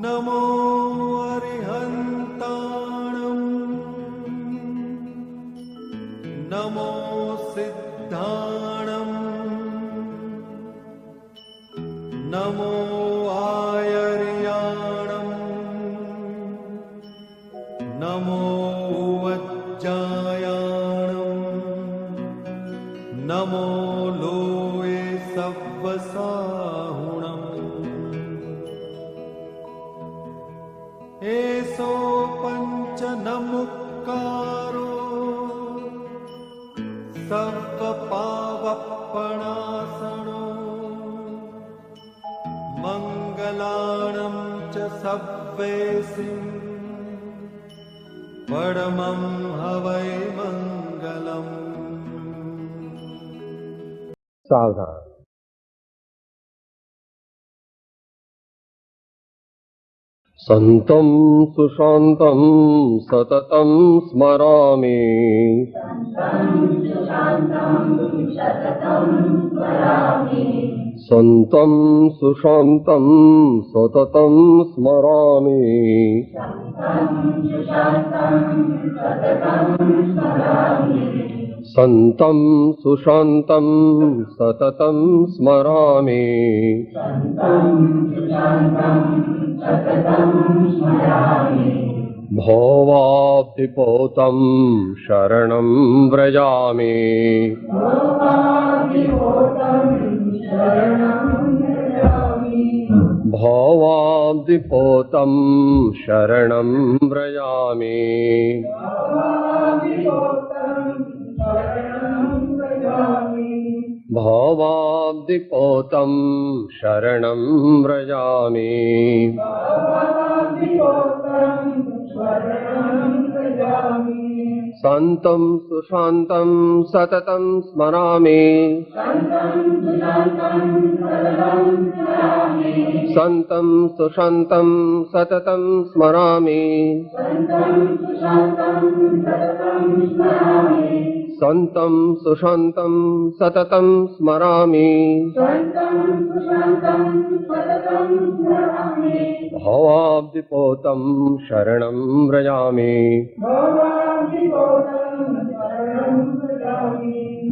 नमो अरिहन्ताणं नमो सिद्धाणं नमो आयर्याणं नमो वज्जायाणं नमो लोये सव्वसाहुणम् एसो पंच नमुक्कारो सर्वपावपणासनो मंगलाणं च सव्वेसिं परमं हवै मंगलम्। सावधान। संतं सुशान्तं सततं स्मरामि। संतं सुशान्तं सततं स्मरामि। संतं सुशान्तं सततं स्मरामि। भवाब्धिपोतं शरणं व्रजामि। भवाब्धिपोतं शरणं व्रजामि। भवाब्धिपोतं शरणं व्रजामि। संतं सुशान्तं सततं स्मरामि। संतं सुशान्तं सततं स्मरामि। संतं सुशान्तं सततं स्मरामि। भवाब्धिपोतं शरणं व्रजामि।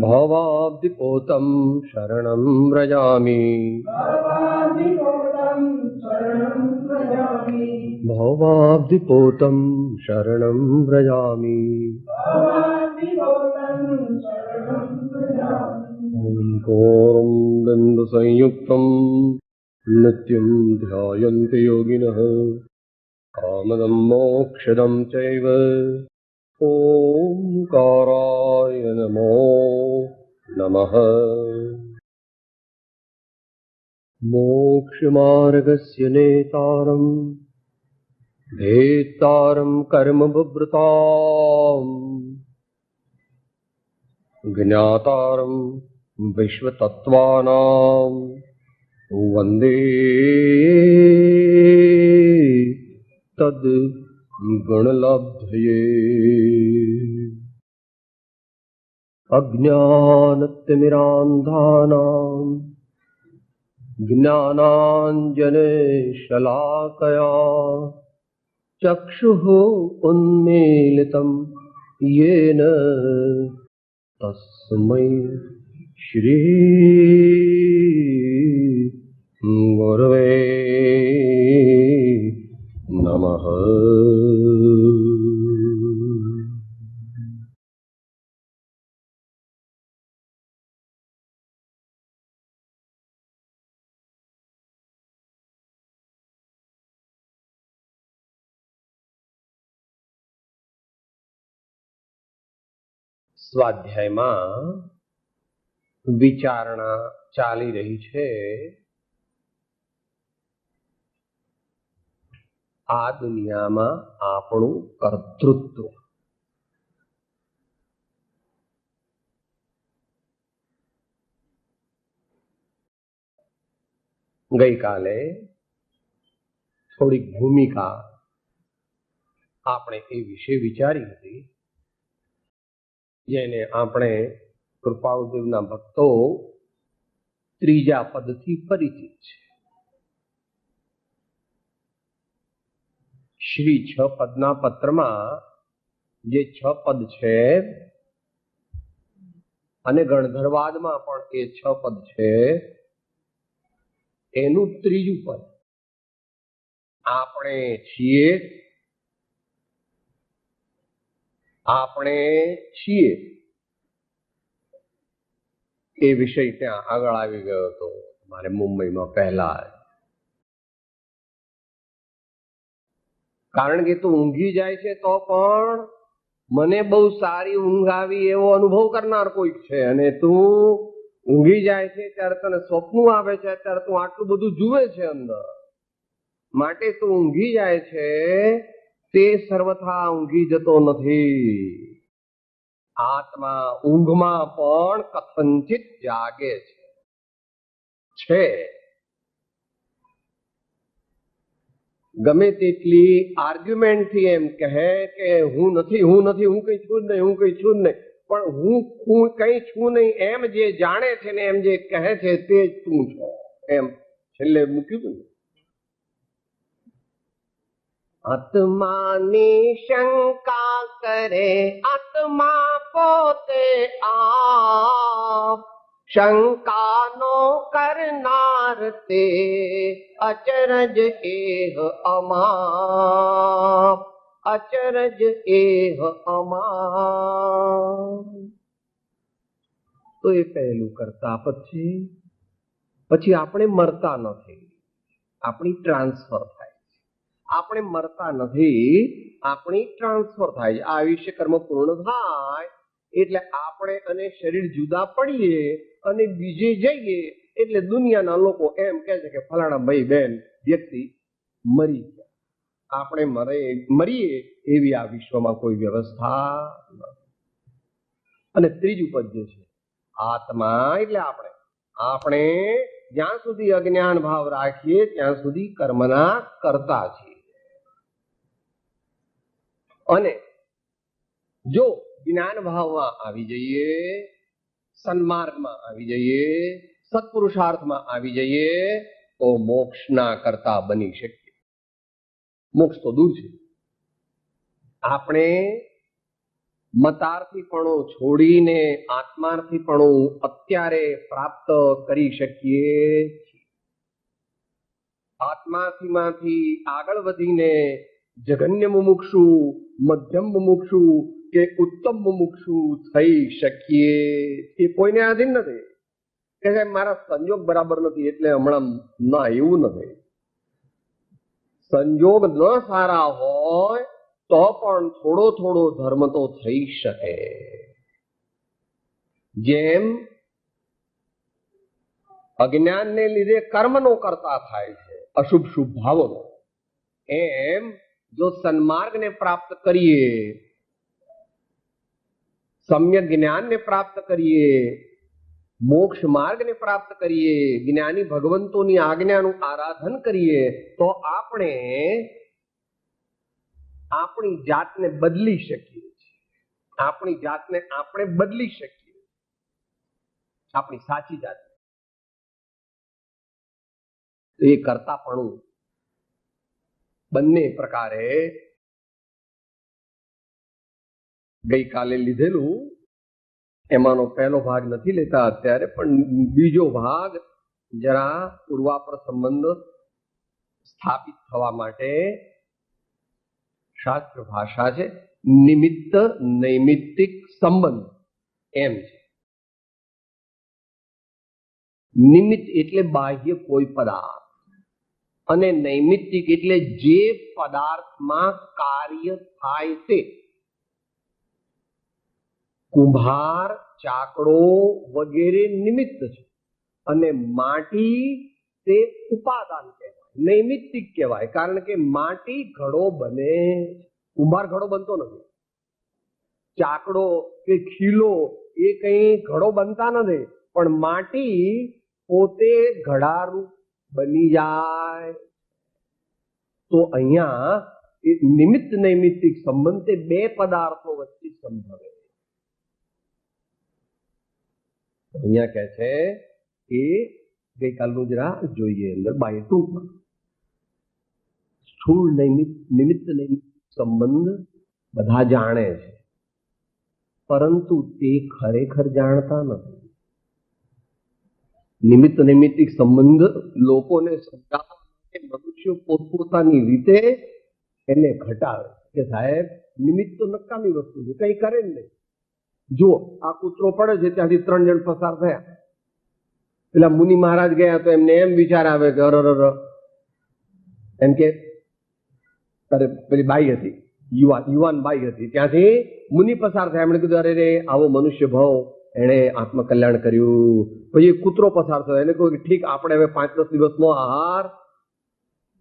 भवाब्धिपोतं शरणं व्रजामि। भवाब्धिपोतं शरणं व्रजामि। ओंकारं बिन्दुसंयुक्तं नित्यं ध्यायन्ति योगिनः कामदं मोक्षदं चैव ओंकाराय नमो नमः। मोक्षमार्गस्य नेतारं भेत्तारं कर्मबभृताम् ज्ञातारं विश्वतत्त्वानां वन्दे तद्गुणलब्धये। अज्ञानतिमिरान्धानां ज्ञानाञ्जनशलाकया चक्षुः उन्मीलितं येन तस्मै श्री गुरवे नमः। સ્વાધ્યાયમાં વિચારણા ચાલી રહી છે આ દુનિયામાં આપણું કર્તૃત્વ. ગઈકાલે થોડીક ભૂમિકા આપણે એ વિશે વિચારી હતી જેને આપણે કૃપાળુદેવના ભક્તો ત્રીજા પદથી પરિચિત છે. શ્રી 6 પદના પત્રમાં જે 6 પદ છે અને ગણધરવાદમાં પણ એ 6 પદ છે, એનું ત્રીજું પદ આપણે છીએ, આપણે છીએ એ વિષય ત્યાં આગળ આવી ગયો હતો મારે મુંબઈમાં પહેલા. કારણ કે તું ઊંઘી જાય છે તો પણ મને બહુ સારી ઊંઘ આવી એવો અનુભવ કરનાર કોઈક છે, અને તું ઊંઘી જાય છે ત્યારે તને સ્વપ્ન આવે છે ત્યારે તું આટલું બધું જુએ છે અંદર. માટે તું ઊંઘી જાય છે તે સર્વથા ઊંઘી જતો નથી. આત્મા ઊંઘમાં પણ કથંચિત જાગે છે. ગમે તેટલી આર્ગ્યુમેન્ટથી એમ કહે કે હું નથી, હું નથી, હું કઈ છું જ નહીં, હું કઈ છું જ નહીં, પણ હું કઈ છું નહીં એમ જે જાણે છે ને એમ જે કહે છે તે જ તું છો એમ છેલ્લે મૂક્યું ને. આત્માની શંકા કરે આત્મા પોતે આપ, શંકાનો કરનાર તે અચરજ એહ અમાપ, અચરજ એહ અમાપ. તો એ પહેલું કરતા પછી આપણે મરતા નથી, આપણી ટ્રાન્સફર થાય. આપણે મરતા નથી, આપણી ટ્રાન્સફર થાય. આ આયુષ્ય કર્મ પૂર્ણ થાય એટલે આપણે અને શરીર જુદા પડીએ અને બીજે જઈએ એટલે દુનિયાના લોકો એમ કહે છે કે ફલાણા ભાઈ બહેન વ્યક્તિ મરી ગયા. આપણે મરીએ એવી આ વિશ્વમાં કોઈ વ્યવસ્થા નથી. અને ત્રીજું પદ જે છે આત્મા એટલે આપણે જ્યાં સુધી અજ્ઞાન ભાવ રાખીએ ત્યાં સુધી કર્મના કરતા છીએ. અને જો જ્ઞાન ભાવમાં આવી જઈએ, સન્માર્ગમાં આવી જઈએ, સત્પુરુષાર્થમાં આવી જઈએ તો મોક્ષના કરતા બની શકીએ. મોક્ષ તો દૂર છે. આપણે મતાર્થીપણું છોડીને આત્માર્થીપણું અત્યારે પ્રાપ્ત કરી શકીએ. આત્માર્થીમાંથી આગળ વધીને જઘન્ય મુમુક્ષુ, મધ્યમ મુમુક્ષુ કે ઉત્તમ મુમુક્ષુ થઈ શકીએ. એ કોઈને આધીન નથી કે સાહેબ મારા સંજોગ બરાબર નથી એટલે હમણાં ના, એવું નથી. સંજોગ ન સારા હોય તો પણ થોડો ધર્મ તો થઈ શકે. જેમ અજ્ઞાનને લીધે કર્મનો કરતા થાય છે, અશુભ શુભ ભાવોનો, એમ જો સન્માર્ગને પ્રાપ્ત કરીએ, સમ્યક જ્ઞાનને પ્રાપ્ત કરીએ, મોક્ષ માર્ગને પ્રાપ્ત કરીએ, જ્ઞાની ભગવંતોની આજ્ઞાનું આરાધન કરીએ તો આપણે આપણી જાતને બદલી શકીએ છીએ. આપણી જાતને આપણે બદલી શકીએ, આપણી સાચી જાત. એ કરતાપણું બંને પ્રકારે ગઈકાલે લીધેલું, એમાંનો પહેલો ભાગ નથી લેતા અત્યારે, પણ બીજો ભાગ જરા પૂર્વાપર સંબંધ સ્થાપિત થવા માટે શાસ્ત્ર ભાષા છે નિમિત્ત નૈમિત્તિક સંબંધ એમ છે. નિમિત્ત એટલે બાહ્ય કોઈ પદાર્થ અને નૈમિત્તિક એટલે જે પદાર્થમાં કાર્ય થાય તે. કુંભાર, ચાકડો વગેરે નિમિત્ત છે અને માટી તે ઉપાદાન કહેવાય, નૈમિત્તિક કહેવાય. કારણ કે માટી ઘડો બને, કુંભાર ઘડો બનતો નથી. ચાકડો કે ખીલો એ કઈ ઘડો બનતા નથી, પણ માટી પોતે ઘડારૂપ બની જાય. તો અહીંયા એ નિમિત્ત નૈમિત્તિક સંબંધ તે બે પદાર્થો વચ્ચે સંભવે. અહીંયા કહે છે કે ગઈકાલનું જરા જોઈએ અંદર બાય ટૂંકમાં. સ્થૂળ નિમિત્ત સંબંધ બધા જાણે છે, પરંતુ તે ખરેખર જાણતા નથી. નિમિત્ત નૈમિત્તિક સંબંધ લોકોને સમજાવવા માટે મનુષ્યો પોતપોતાની રીતે એને ઘટાડે કે સાહેબ નિમિત્ત તો નકામી વસ્તુ છે, કઈ કરે જ નહીં. જો આ કૂતરો પડે છે ત્યાંથી 3 જણ પસાર થયા, પેલા મુનિ મહારાજ ગયા તો એમને એમ વિચાર આવે કે અરર, એમ કે પેલી બાઈ હતી, યુવાન બાઈ હતી, ત્યાંથી મુનિ પસાર થયા. એમણે કીધું અરે રે આવો મનુષ્ય ભાવ એને આત્મકલ્યાણ કર્યું. પછી કૂતરો પસાર થયો, એને કહ્યું કે ઠીક આપણે હવે 5-10 દિવસનો આહાર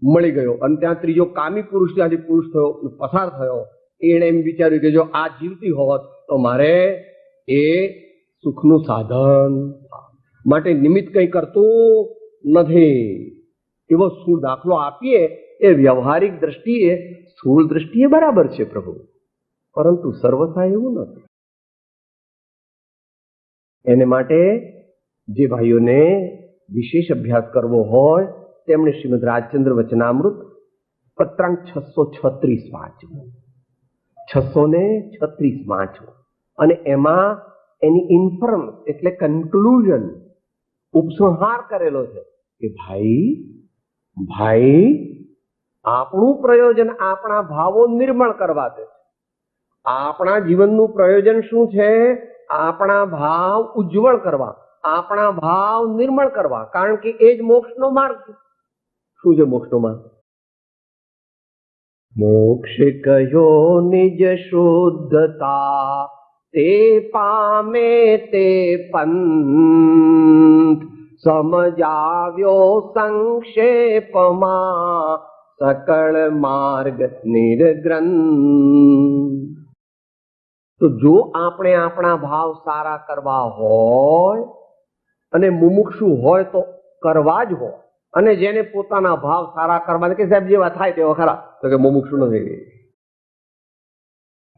મળી ગયો. અને ત્યાં ત્રીજો કામી પુરુષ ત્યાંથી પુરુષ થયો પસાર થયો. એને એમ વિચાર્યું કે જો આ જીવતી હોત તો મારે એ સુખનું સાધન માટે નિમિત્ત કંઈ કરતું નથી. એવો શું દાખલો આપીએ એ વ્યવહારિક દ્રષ્ટિએ સ્થૂળ દ્રષ્ટિએ બરાબર છે પ્રભુ, પરંતુ સર્વથા એવું નથી. એને માટે જે ભાઈઓને વિશેષ અભ્યાસ કરવો હોય તેમણે શ્રીમદ રાજચંદ્ર વચનામૃત પત્રાંક 636 વાંચવું, 636 વાંચવું, અને એમાં એની ઇન્ફરન્સ એટલે કન્ક્લુઝન, ઉપસંહાર કરેલો છે કે ભાઈ આપણું પ્રયોજન આપણા ભાવો નિર્મળ કરવા છે. આપણા જીવનનું પ્રયોજન શું છે? આપણા ભાવ ઉજ્જવળ કરવા, આપણા ભાવ નિર્મળ કરવા, કારણ કે એ જ મોક્ષનો માર્ગ છે. શું છે મોક્ષનો માર્ગ? મોક્ષ કયો નિજ શુદ્ધતા તે પામે તે પંથ, સમજાવ્યો સંક્ષેપમાં સકળ માર્ગ નિર્ગ્રંથ. તો જો આપણે આપણા ભાવ સારા કરવા હોય અને મુમુક્ષુ હોય તો કરવા જ હોય, અને જેને પોતાના ભાવ સારા કરવા કે સાહેબ જેવા થાય તેવા ખરા, તો કે મુમુક્ષુ નથી.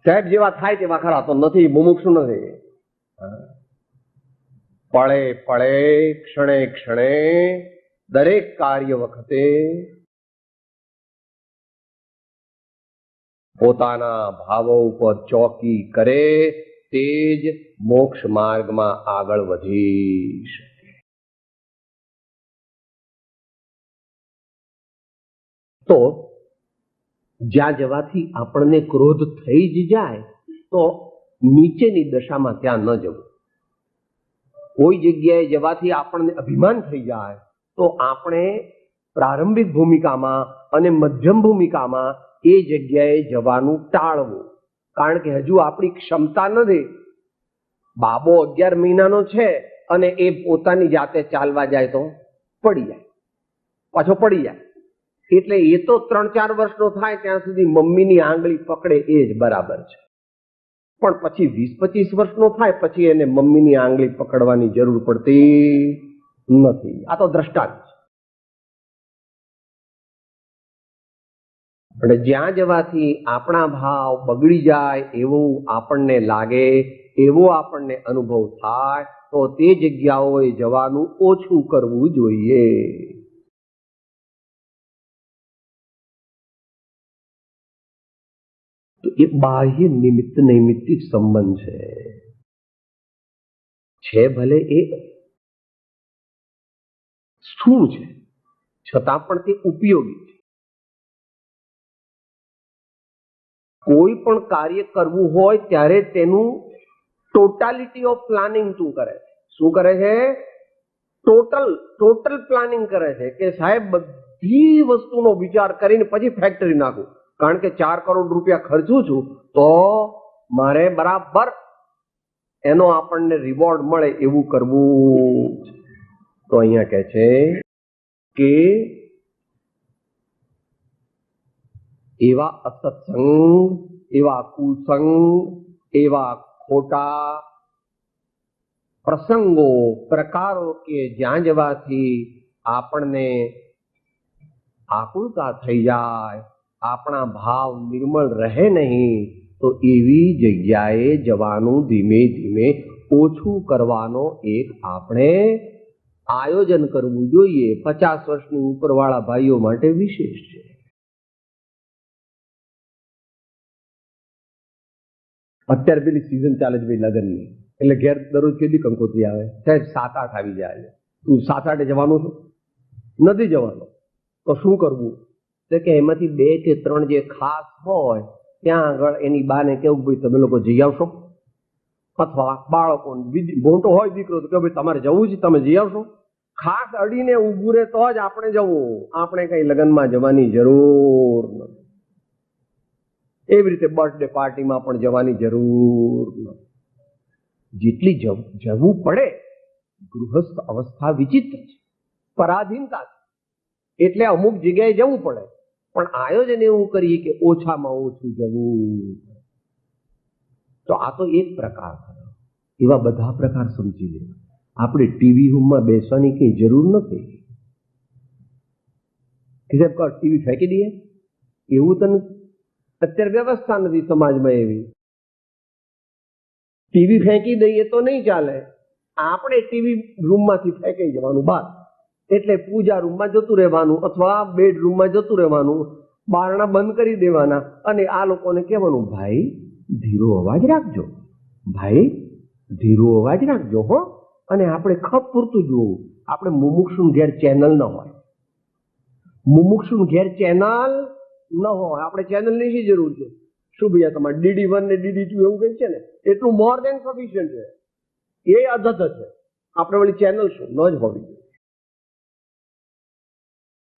સાહેબ જેવા થાય તેવા ખરા તો નથી, મુમુક્ષુ નથી. પળે પળે ક્ષણે ક્ષણે દરેક કાર્ય વખતે પોતાના ભાવો ઉપર ચોકી કરે તે જ મોક્ષ માર્ગમાં આગળ વધી શકે. તો જ્યાં જવાથી આપણને ક્રોધ થઈ જ જાય તો નીચેની દશામાં ત્યાં ન જવું. કોઈ જગ્યાએ જવાથી આપણને અભિમાન થઈ જાય તો આપણે પ્રારંભિક ભૂમિકામાં અને મધ્યમ ભૂમિકામાં એ જગ્યાએ જવાનું ટાળવું, કારણ કે હજુ આપણી ક્ષમતા નથી. બાબો 11 મહિનાનો છે અને એ પોતાની જાતે ચાલવા જાય તો પડી જાય, પાછો પડી જાય. એટલે એ તો 3-4 વર્ષનો થાય ત્યાં સુધી મમ્મીની આંગળી પકડે એ જ બરાબર છે. પણ પછી 20-25 વર્ષનો થાય પછી એને મમ્મીની આંગળી પકડવાની જરૂર પડતી નથી. આ તો દ્રષ્ટાંત છે. અને જ્યાં જવાથી આપણા ભાવ બગડી જાય એવું આપણને લાગે, એવો આપણને અનુભવ થાય તો તે જગ્યાઓએ જવાનું ઓછું કરવું જોઈએ. તો એ બાહ્ય નિમિત્ત નૈમિત્તિક સંબંધ છે ભલે એ સ્થૂળ છે છતાં પણ તે ઉપયોગી છે. કોઈ પણ કાર્ય કરવું હોય ત્યારે તેનું ટોટાલિટી ઓફ પ્લાનિંગ તું કરે છે. શું કરે છે? ટોટલ પ્લાનિંગ કરે છે કે સાહેબ બધી વસ્તુનો વિચાર કરીને પછી ફેક્ટરી નાખું, કારણ કે 4 કરોડ રૂપિયા ખર્ચું છું તો મારે બરાબર એનો આપણને રિવોર્ડ મળે એવું કરવું. તો અહીંયા કહે છે કે એવા અસત્સંગ, એવા કુસંગ, એવા ખોટા પ્રસંગો, પ્રકારો કે જ્યાં જવાથી આપણને આકુલતા થઈ જાય, આપણા ભાવ નિર્મળ રહે નહીં, તો એવી જગ્યાએ જવાનું ધીમે ધીમે ઓછું કરવાનો એક આપણે આયોજન કરવું જોઈએ. 50 વર્ષની ઉપરવાળા ભાઈઓ માટે વિશેષ છે. અત્યારે પેલી સિઝન ચાલે છે ભાઈ લગ્નની, એટલે ઘેર દરરોજ કેટલી કંકોત્રી આવે, સાહેબ 7-8 આવી જાય. તું 7-8 જવાનું છું? નથી જવાનો. તો શું કરવું? તો કે એમાંથી 2 કે 3 જે ખાસ હોય ત્યાં આગળ એની બાને કેવું, ભાઈ તમે લોકો જઈ આવશો, અથવા બાળકો મોટો હોય દીકરો તો કે ભાઈ તમારે જવું છે, તમે જઈ આવશો. ખાસ અડીને ઊભું રહે તો જ આપણે જવું, આપણે કઈ લગ્નમાં જવાની જરૂર નથી. એવી રીતે બર્થડે પાર્ટીમાં પણ જવાની જરૂર નથી. જેટલી જવું પડે, ગૃહસ્થ અવસ્થા વિચિત્ર છે, પરાધીનતા છે, એટલે અમુક જગ્યાએ જવું પડે, પણ આયોજન એવું કરીએ કે ઓછામાં ઓછું જવું. તો આ તો એક પ્રકાર થયો. એવા બધા પ્રકાર સમજી લેવા. આપણે ટીવી રૂમમાં બેસવાની કઈ જરૂર નથી કે સાહેબ ટીવી ફેંકી દઈએ, એવું તને અત્યારે વ્યવસ્થા નથી સમાજમાં એવી. ટીવી ફેંકી દઈએ તો નહીં ચાલે, આપણે ટીવી રૂમમાંથી ફેંકાઈ જવાનું બહાર, એટલે પૂજા રૂમમાં જતું રહેવાનું અથવા બેડરૂમમાં જતું રહેવાનું, બારણા બંધ કરી દેવાના અને આ લોકોને કહેવાનું, ભાઈ ધીરો અવાજ રાખજો, ભાઈ ધીરો અવાજ રાખજો હો. અને આપણે ખપ પૂરતું જોવું. આપણે મુમુક્ષુન ઘેર ચેનલ ન હોય, મુમુક્ષુન ઘેર ચેનલ ન હોય, આપણે ચેનલની શી જરૂર છે? શું ભૈયા તમારે DD1 ને DD2 એવું કંઈ છે ને, એટલું મોર દેન સફિશિયન્ટ છે. એ અધધ છે. આપણે વળી ચેનલ શું ન જ હોવી જોઈએ.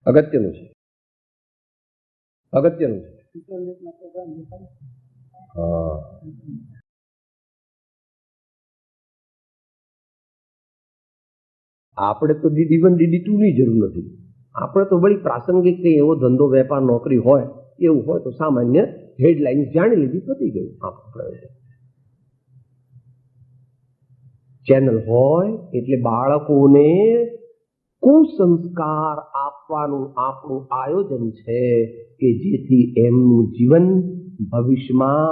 અગત્યનું છે, અગત્યનું છે. હા, આપણે તો DD1 DD2 ની જરૂર નથી. આપણે તો વળી પ્રાસંગિક કંઈ એવો ધંધો વેપાર નોકરી હોય એવું હોય તો સામાન્ય હેડલાઇન્સ જાણી લીધી, પતી ગયું. આપણે ચેનલ હોય એટલે બાળકોને કુસંસ્કાર આપવાનું આપણું આયોજન છે કે જેથી એમનું જીવન ભવિષ્યમાં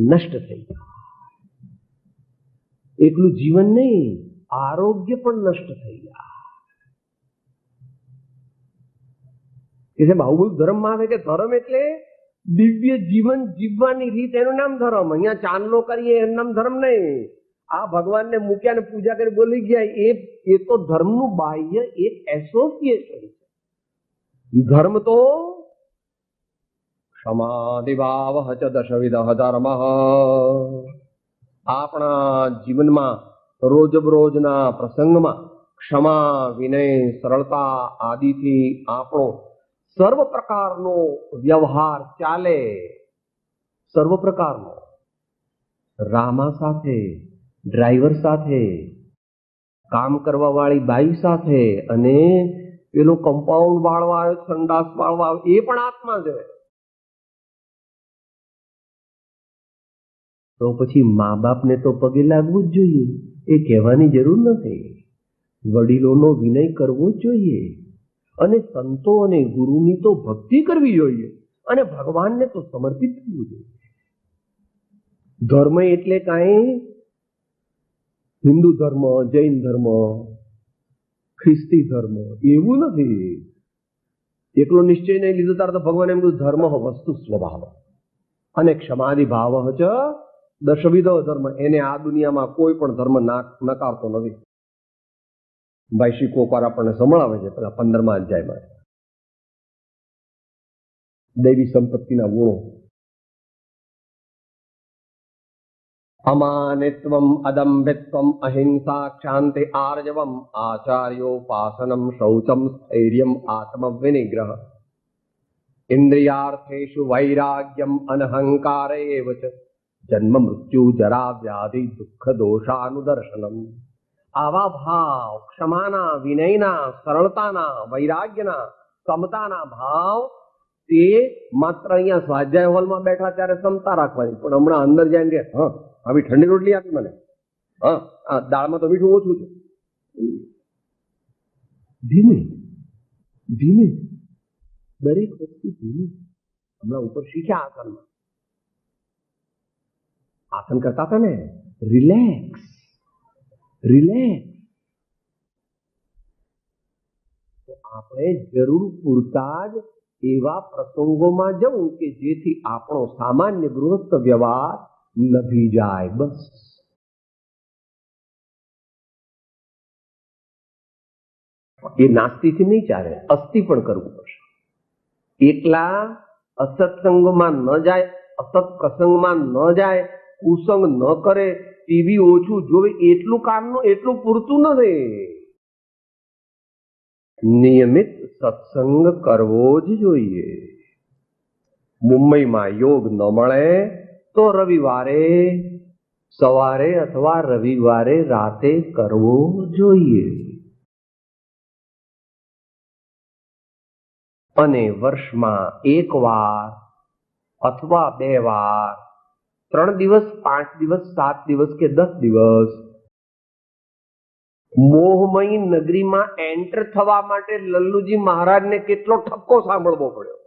નષ્ટ થઈ જાય. એટલું જીવન નહીં, આરોગ્ય પણ નષ્ટ થઈ જાય. કે સાહેબ આવું બધું ધર્મમાં આવે કે ધર્મ એટલે દિવ્ય જીવન જીવવાની રીત, એનું નામ ધર્મ. અહીંયા ચાંદલો કરીએ એનું નામ ધર્મ નહીં. આ ભગવાનને મૂક્યા ને પૂજા કરી બોલી ગયા, એ તો ધર્મનું બાહ્ય એક એસોસિએશન છે. ધર્મ તો ક્ષમાદિભાવ ચ દશવિધ ધર્મ. આપણા જીવનમાં રોજબરોજના પ્રસંગમાં ક્ષમા, વિનય, સરળતા આદિથી આપણો સર્વ પ્રકારનો વ્યવહાર ચાલે. સર્વ પ્રકારનો. રામા સાથે, ડ્રાઈવર સાથે, કામ કરવા વાળી બાઈ સાથે, અને પેલો કમ્પાઉન્ડ વાળવા આવ્યો, સંડાસ વાળવા આવ્યો, એ પણ આત્મા છે. તો પછી મા બાપને તો પગે લાગવું જ જોઈએ, એ કહેવાની જરૂર નથી. વડીલોનો વિનય કરવો જ જોઈએ, અને સંતો અને ગુરુની તો ભક્તિ કરવી જોઈએ, અને ભગવાનને તો સમર્પિત થવું જોઈએ. ધર્મ એટલે કાંઈ હિન્દુ ધર્મ, જૈન ધર્મ, ખ્રિસ્તી ધર્મ એવું નથી. એકલો નિશ્ચય નહીં લીધો તારે તો ભગવાન એમ કીધું ધર્મ વસ્તુ સ્વભાવ અને ક્ષમાદિ ભાવ ચ દશવિધ ધર્મ. એને આ દુનિયામાં કોઈ પણ ધર્મ નકારતો નથી. ભાઈ શ્રી કોપાર આપણને સંભળાવે છે પેલા 15મા અધ્યાયમાં દૈવી સંપત્તિના ગુણો. અમાનિત્વમ, અદંભિત્વમ, અહિંસા, ક્ષાંતિ, આર્જવમ, આચાર્યોપાસનમ, શૌચમ, સ્થૈર્યમ, આત્મવિનિગ્રહ, ઇન્દ્રિયાર્થેષુ વૈરાગ્યમ, અનહંકાર એવ ચ જન્મ મૃત્યુ જરા વ્યાધિ દુઃખ દોષાનુદર્શનમ. આવા ભાવ, ક્ષમાના, વિનયના, સરળતાના, વૈરાગ્યના, સમતાના ભાવ, તે માત્ર અહીંયા સ્વાધ્યાય હોલમાં બેઠા ત્યારે ક્ષમતા રાખવાની, પણ હમણાં અંદર જાય કે હા આવી ઠંડી રોટલી આપી મને, હા દાળમાં તો મીઠું ઓછું છે. ધીમે ધીમે દરેક વસ્તુ ધીમે. હમણાં ઉપર શીખ્યા આસનમાં, આસન કરતા હતા ને, રિલેક્સ રિલેક્સ. તો આપણે જરૂર પૂરતા જ એવા પ્રસંગોમાં જવું કે જેથી આપણો સામાન્ય ગૃહસ્થ વ્યવહાર નભી જાય, બસ. એ નાસ્તિથી નહીં ચાલે, અસ્તિ પણ કરવું પડશે. એકલા અસત્સંગમાં ન જાય, અસત પ્રસંગમાં ન જાય, કુસંગ ન કરે, ટીવી ઓછું જોવે, એટલું કામનું એટલું પૂરતું નથી. નિયમિત સત્સંગ કરવો જ જોઈએ. મુંબઈમાં યોગ ન મળે તો રવિવારે સવારે અથવા રવિવારે રાતે કરવો જોઈએ. અને વર્ષમાં 1 વાર અથવા 2 વાર, 3 દિવસ, 5 દિવસ, 7 દિવસ કે 10 દિવસ મોહમયી નગરીમાં એન્ટર થવા માટે લલ્લુજી મહારાજને કેટલો ઠપકો સાંભળવો પડ્યો.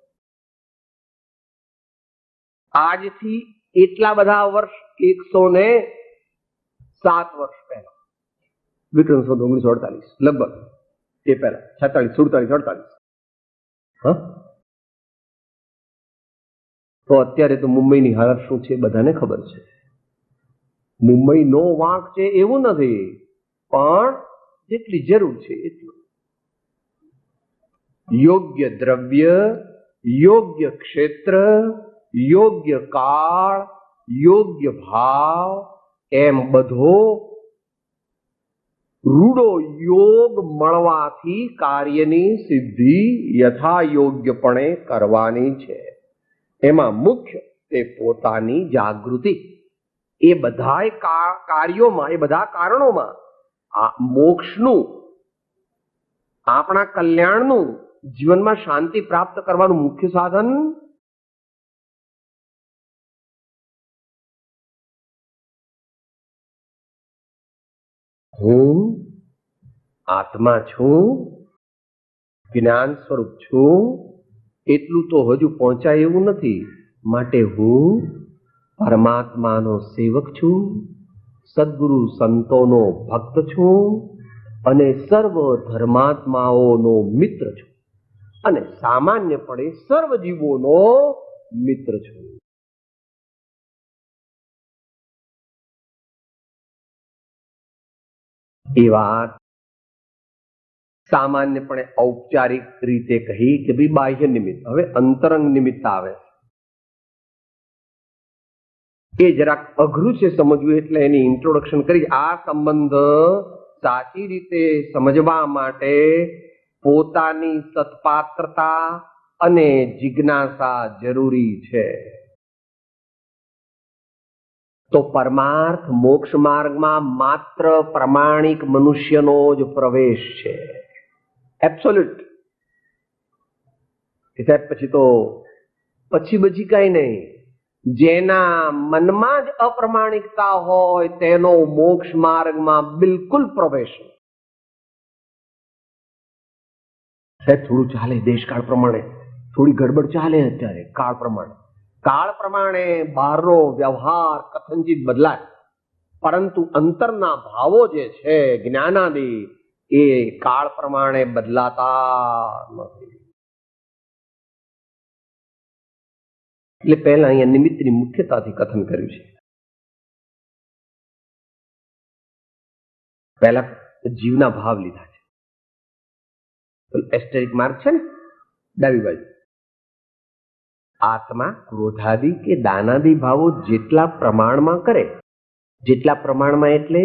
આજથી એટલા બધા વર્ષ, 107 વર્ષ પહેલા, વિક્રમ સંવત 1948 લગભગ, તે પહેલા 46, 47, 48. તો અત્યારે તો મુંબઈની હાલત શું છે બધાને ખબર છે. મુંબઈનો વાંક છે એવું નથી, પણ જેટલી જરૂર છે એટલું. યોગ્ય દ્રવ્ય, યોગ્ય ક્ષેત્ર, યોગ્ય કાળ, યોગ્ય ભાવ, એમ બધો રૂડો યોગ મળવાથી કાર્યની સિદ્ધિ યથા યોગ્યપણે કરવાની છે. એમાં મુખ્ય તે પોતાની જાગૃતિ. એ બધા કાર્યોમાં, એ બધા કારણોમાં આ મોક્ષનું, આપણા કલ્યાણનું, જીવનમાં શાંતિ પ્રાપ્ત કરવાનું મુખ્ય સાધન હું આત્મા છું, જ્ઞાન સ્વરૂપ છું, એટલું તો હજુ પહોંચાય એવું નથી. માટે હું પરમાત્માનો સેવક છું, સદગુરુ સંતોનો ભક્ત છું અને સર્વ ધર્માત્માઓનો મિત્ર છું અને સામાન્યપણે સર્વ જીવોનો મિત્ર છું. એ વાત સામાન્યપણે ઔપચારિક રીતે કહી કે ભાઈ બાહ્ય નિમિત્ત. હવે અંતરંગ નિમિત્ત આવે, એ જરાક અઘરું છે સમજવું, એટલે એની ઇન્ટ્રોડક્શન કરી. આ સંબંધ સાચી રીતે સમજવા માટે પોતાની સત્પાત્રતા અને જિજ્ઞાસા જરૂરી છે. તો પરમાર્થ મોક્ષ માર્ગમાં માત્ર પ્રમાણિક મનુષ્યનો જ પ્રવેશ છે, એબ્સોલ્યુટ. પછી તો પછી કઈ નહીં. જેના મનમાં જ અપ્રમાણિકતા હોય તેનો મોક્ષ માર્ગમાં બિલકુલ પ્રવેશ. થોડું ચાલે, દેશકાળ પ્રમાણે થોડી ગડબડ ચાલે અત્યારે, કાળ પ્રમાણે બહારનો વ્યવહાર કથનચિત બદલાય, પરંતુ અંતરના ભાવો જે છે જ્ઞાનાદિ, એ કાળ પ્રમાણે બદલાતા નથી. એટલે પહેલા અહીંયા નિમિત્તની મુખ્યતાથી કથન કર્યું છે. પહેલા જીવના ભાવ લીધા છે. એસ્ટેરિક માર્ક છે ને ડાબી બાજુ, આત્મા ક્રોધાદિ કે દાનાદિ ભાવો જેટલા પ્રમાણમાં કરે, જેટલા પ્રમાણમાં એટલે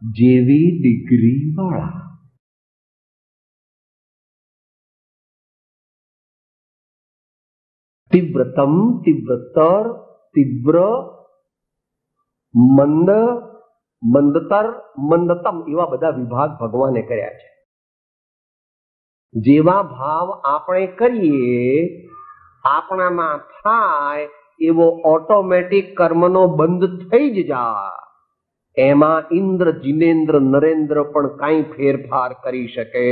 જેવી ડિગ્રી વાળા. તીવ્રતમ, તીવ્રતર, તીવ્ર, મંદ, મંદતર, મંદતમ, એવા બધા વિભાગ ભગવાને કર્યા છે. જેવા ભાવ આપણે કરીએ, આપણામાં થાય એવો ઓટોમેટિક કર્મનો બંધ થઈ જ જાય. એમાં ઇન્દ્ર, જિનેન્દ્ર, નરેન્દ્ર પણ કઈ ફેરફાર કરી શકે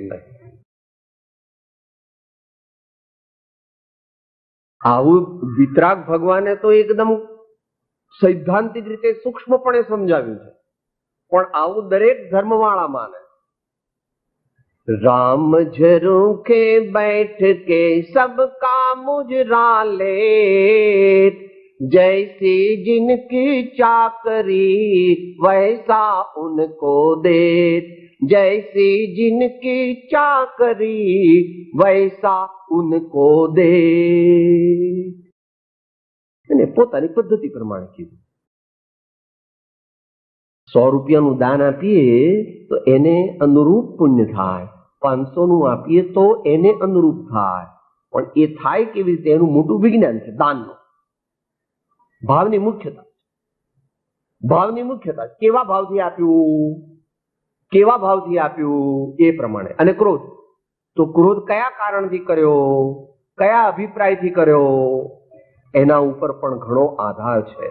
નહીં. આવું વિતરાગ ભગવાને તો એકદમ સૈદ્ધાંતિક રીતે સૂક્ષ્મપણે સમજાવ્યું છે, પણ આવું દરેક ધર્મવાળા માને. राम झरूखे बैठ के सबका मुजरा ले, जैसी जिनकी चाकरी वैसा उनको दे, जैसी जिनकी चाकरी वैसा उनको दे. એને પોતાની પદ્ધતિ પ્રમાણે કીધું. 100 રૂપિયાનું દાન આપીએ તો એને અનુરૂપ પુણ્ય થાય, 500 નું આપીએ તો એને અનુરૂપ થાય. પણ એ થાય કેવી રીતે એનું મોટું વિજ્ઞાન છે દાનનું. ભાવની મુખ્યતા, ભાવની મુખ્યતા કેવા ભાવથી આપ્યું, કેવા ભાવથી આપ્યું એ પ્રમાણે. અને ક્રોધ, તો ક્રોધ કયા કારણથી કર્યો, કયા અભિપ્રાયથી કર્યો, એના ઉપર પણ ઘણો આધાર છે.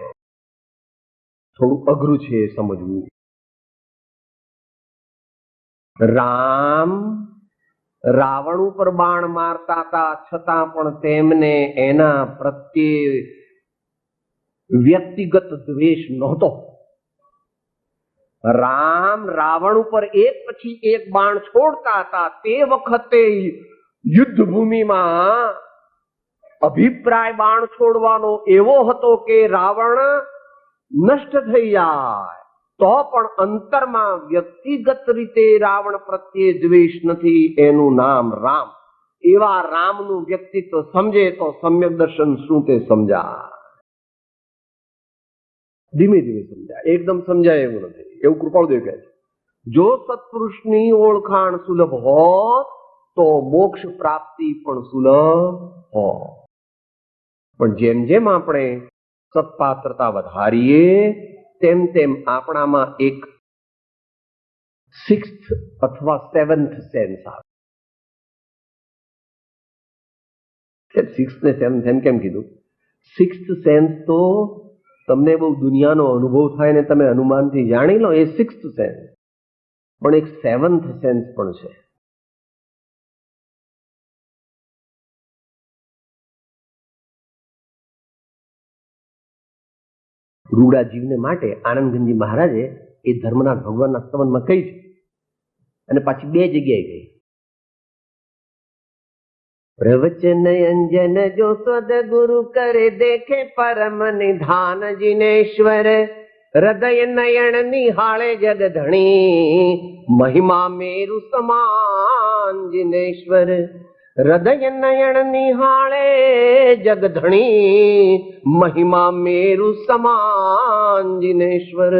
થોડું અઘરું છે સમજવું. રામ રાવણ ઉપર બાણ મારતા હતા છતાં પણ તેમને એના પ્રત્યે વ્યક્તિગત દ્વેષ નહોતો. રામ રાવણ ઉપર એક પછી એક બાણ છોડતા હતા. તે વખતે યુદ્ધ ભૂમિમાં અભિપ્રાય બાણ છોડવાનો એવો હતો કે રાવણ નષ્ટ થઈ જાય, તો પણ અંતરમાં વ્યક્તિગત રીતે રાવણ પ્રત્યે દ્વેષ નથી. એનું નામ રામ. એવા રામનું વ્યક્તિત્વ સમજે તો સમ્યક દર્શન શું તે સમજાય. ધીમે ધીમે સમજાય, એકદમ સમજાય એવું નથી. એવું કૃપાળુદેવ કહે છે, જો સત્પુરુષની ઓળખાણ સુલભ હોત તો મોક્ષ પ્રાપ્તિ પણ સુલભ હોત. પણ જેમ જેમ આપણે સત્પાત્રતા વધારીએ તેમ તેમ આપણામાં એક 6th અથવા 7th સેન્સ આવે. 6th ને 7th એમ કેમ કીધું? 6th સેન્સ તો તમને બહુ દુનિયાનો અનુભવ થાય ને તમે અનુમાનથી જાણી લો, એ 6th સેન્સ. પણ એક 7th સેન્સ પણ છે. રૂડા જીવને માટે આનંદગંજી મહારાજે એ ધર્મનાથ ભગવાનના સ્તવનમાં કહી છે, અને પાછી 2 જગ્યાએ કહી. પ્રવચન અંજન જો સદગુરુ કરે દેખે પરમ નિધાન જીનેશ્વર, હૃદય નયન નિહાળે જગધણી મહિમા મેરુ સમાન જીનેશ્વર. હૃદય નયન નિહાળે જગધણી મહિમા મેરુ સમાન જીનેશ્વર.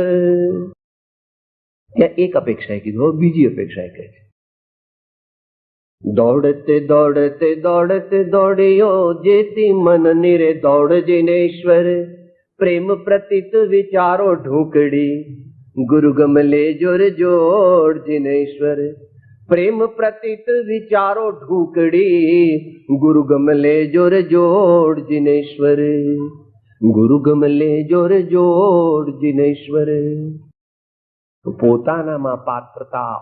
એક અપેક્ષાએ કીધું, બીજી અપેક્ષાએ કહે છે, દોડતે દોડતે દોડતે દોડ્યો જેથી મન નિરે દોડ જીનેશ્વર. પ્રેમ પ્રતિત વિચારો ઢૂંકડી ગુરુ ગમલે જોર જોડ જીનેશ્વર. પ્રેમ પ્રતિત વિચારો ઢૂંકડી ગુરુ ગમલે જોર જોડ જીનેશ્વર. ગુરુ ગમલે જોર જોડ જીનેશ્વર. પોતાનામાં પાત્રતા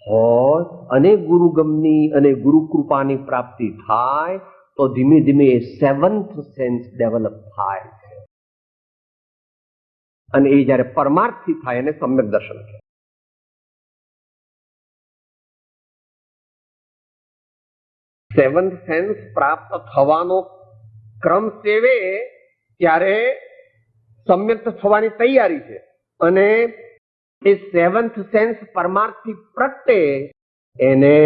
હોય અને ગુરુગમની અને ગુરુ કૃપાની પ્રાપ્તિ થાય તો ધીમે ધીમે 7th સેન્સ ડેવલપ થાય છે. અને એ જયારે પરમાર્થથી થાય એને સમ્યક દર્શન છે. સેવન્થ સેન્સ પ્રાપ્ત થવાનો ક્રમ સેવે ત્યારે સમ્યક થવાની તૈયારી છે. અને એ 7th સેન્સ પરમાર્થથી પ્રગટે એને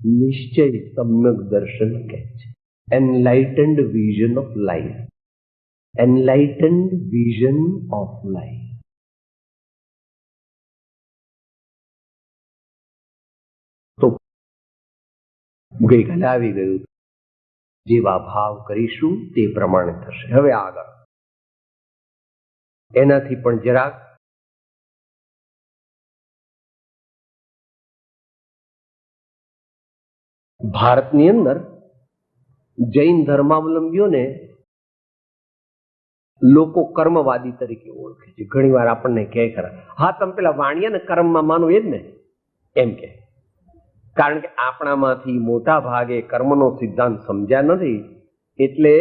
નિશ્ચય સમ્યક દર્શન કહે છે. Enlightened vision of life. Enlightened vision of life. તો ગઈકાલે આવી ગયું, જેવા ભાવ કરીશું તે પ્રમાણે થશે. હવે આગળ એનાથી પણ જરાક ભારતની અંદર જૈન ધર્માવલંબીઓને લોકો કર્મવાદી તરીકે ઓળખે છે. ઘણી વાર આપણને કહે ખરા, હા તમે પેલા વાણિયાને કર્મમાં માનો એ જ ને, એમ કે. કારણ કે આપણામાંથી મોટા ભાગે કર્મનો સિદ્ધાંત સમજ્યા નથી, એટલે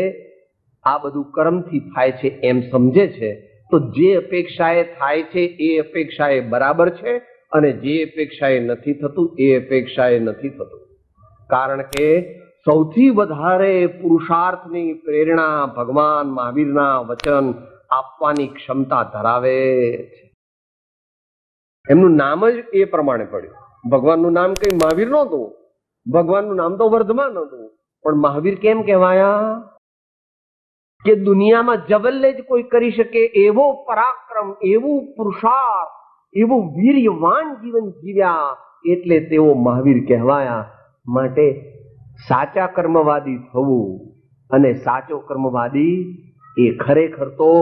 આ બધું કર્મથી થાય છે એમ સમજે છે. તો જે અપેક્ષાએ થાય છે એ અપેક્ષાએ બરાબર છે, અને જે અપેક્ષાએ નથી થતું એ અપેક્ષાએ નથી થતું. કારણ કે સૌથી વધારે પુરુષાર્થની પ્રેરણા ભગવાન મહાવીરના વચન આપવાની ક્ષમતા ધરાવે છે. એમનું નામ જ એ પ્રમાણે પડ્યું. ભગવાનનું નામ કઈ મહાવીર નહોતું, ભગવાનનું નામ તો વર્ધમાન હતું, પણ મહાવીર કેમ કહેવાયા? કે દુનિયામાં જબલ્લે જ કોઈ કરી શકે એવો પરાક્રમ, એવું પુરુષાર્થ, એવું વીર્યવાન જીવન જીવ્યા એટલે તેઓ મહાવીર કહેવાયા. માટે સાચા કર્મવાદી થવું અને સાચો કર્મવાદી એ ખરેખર તો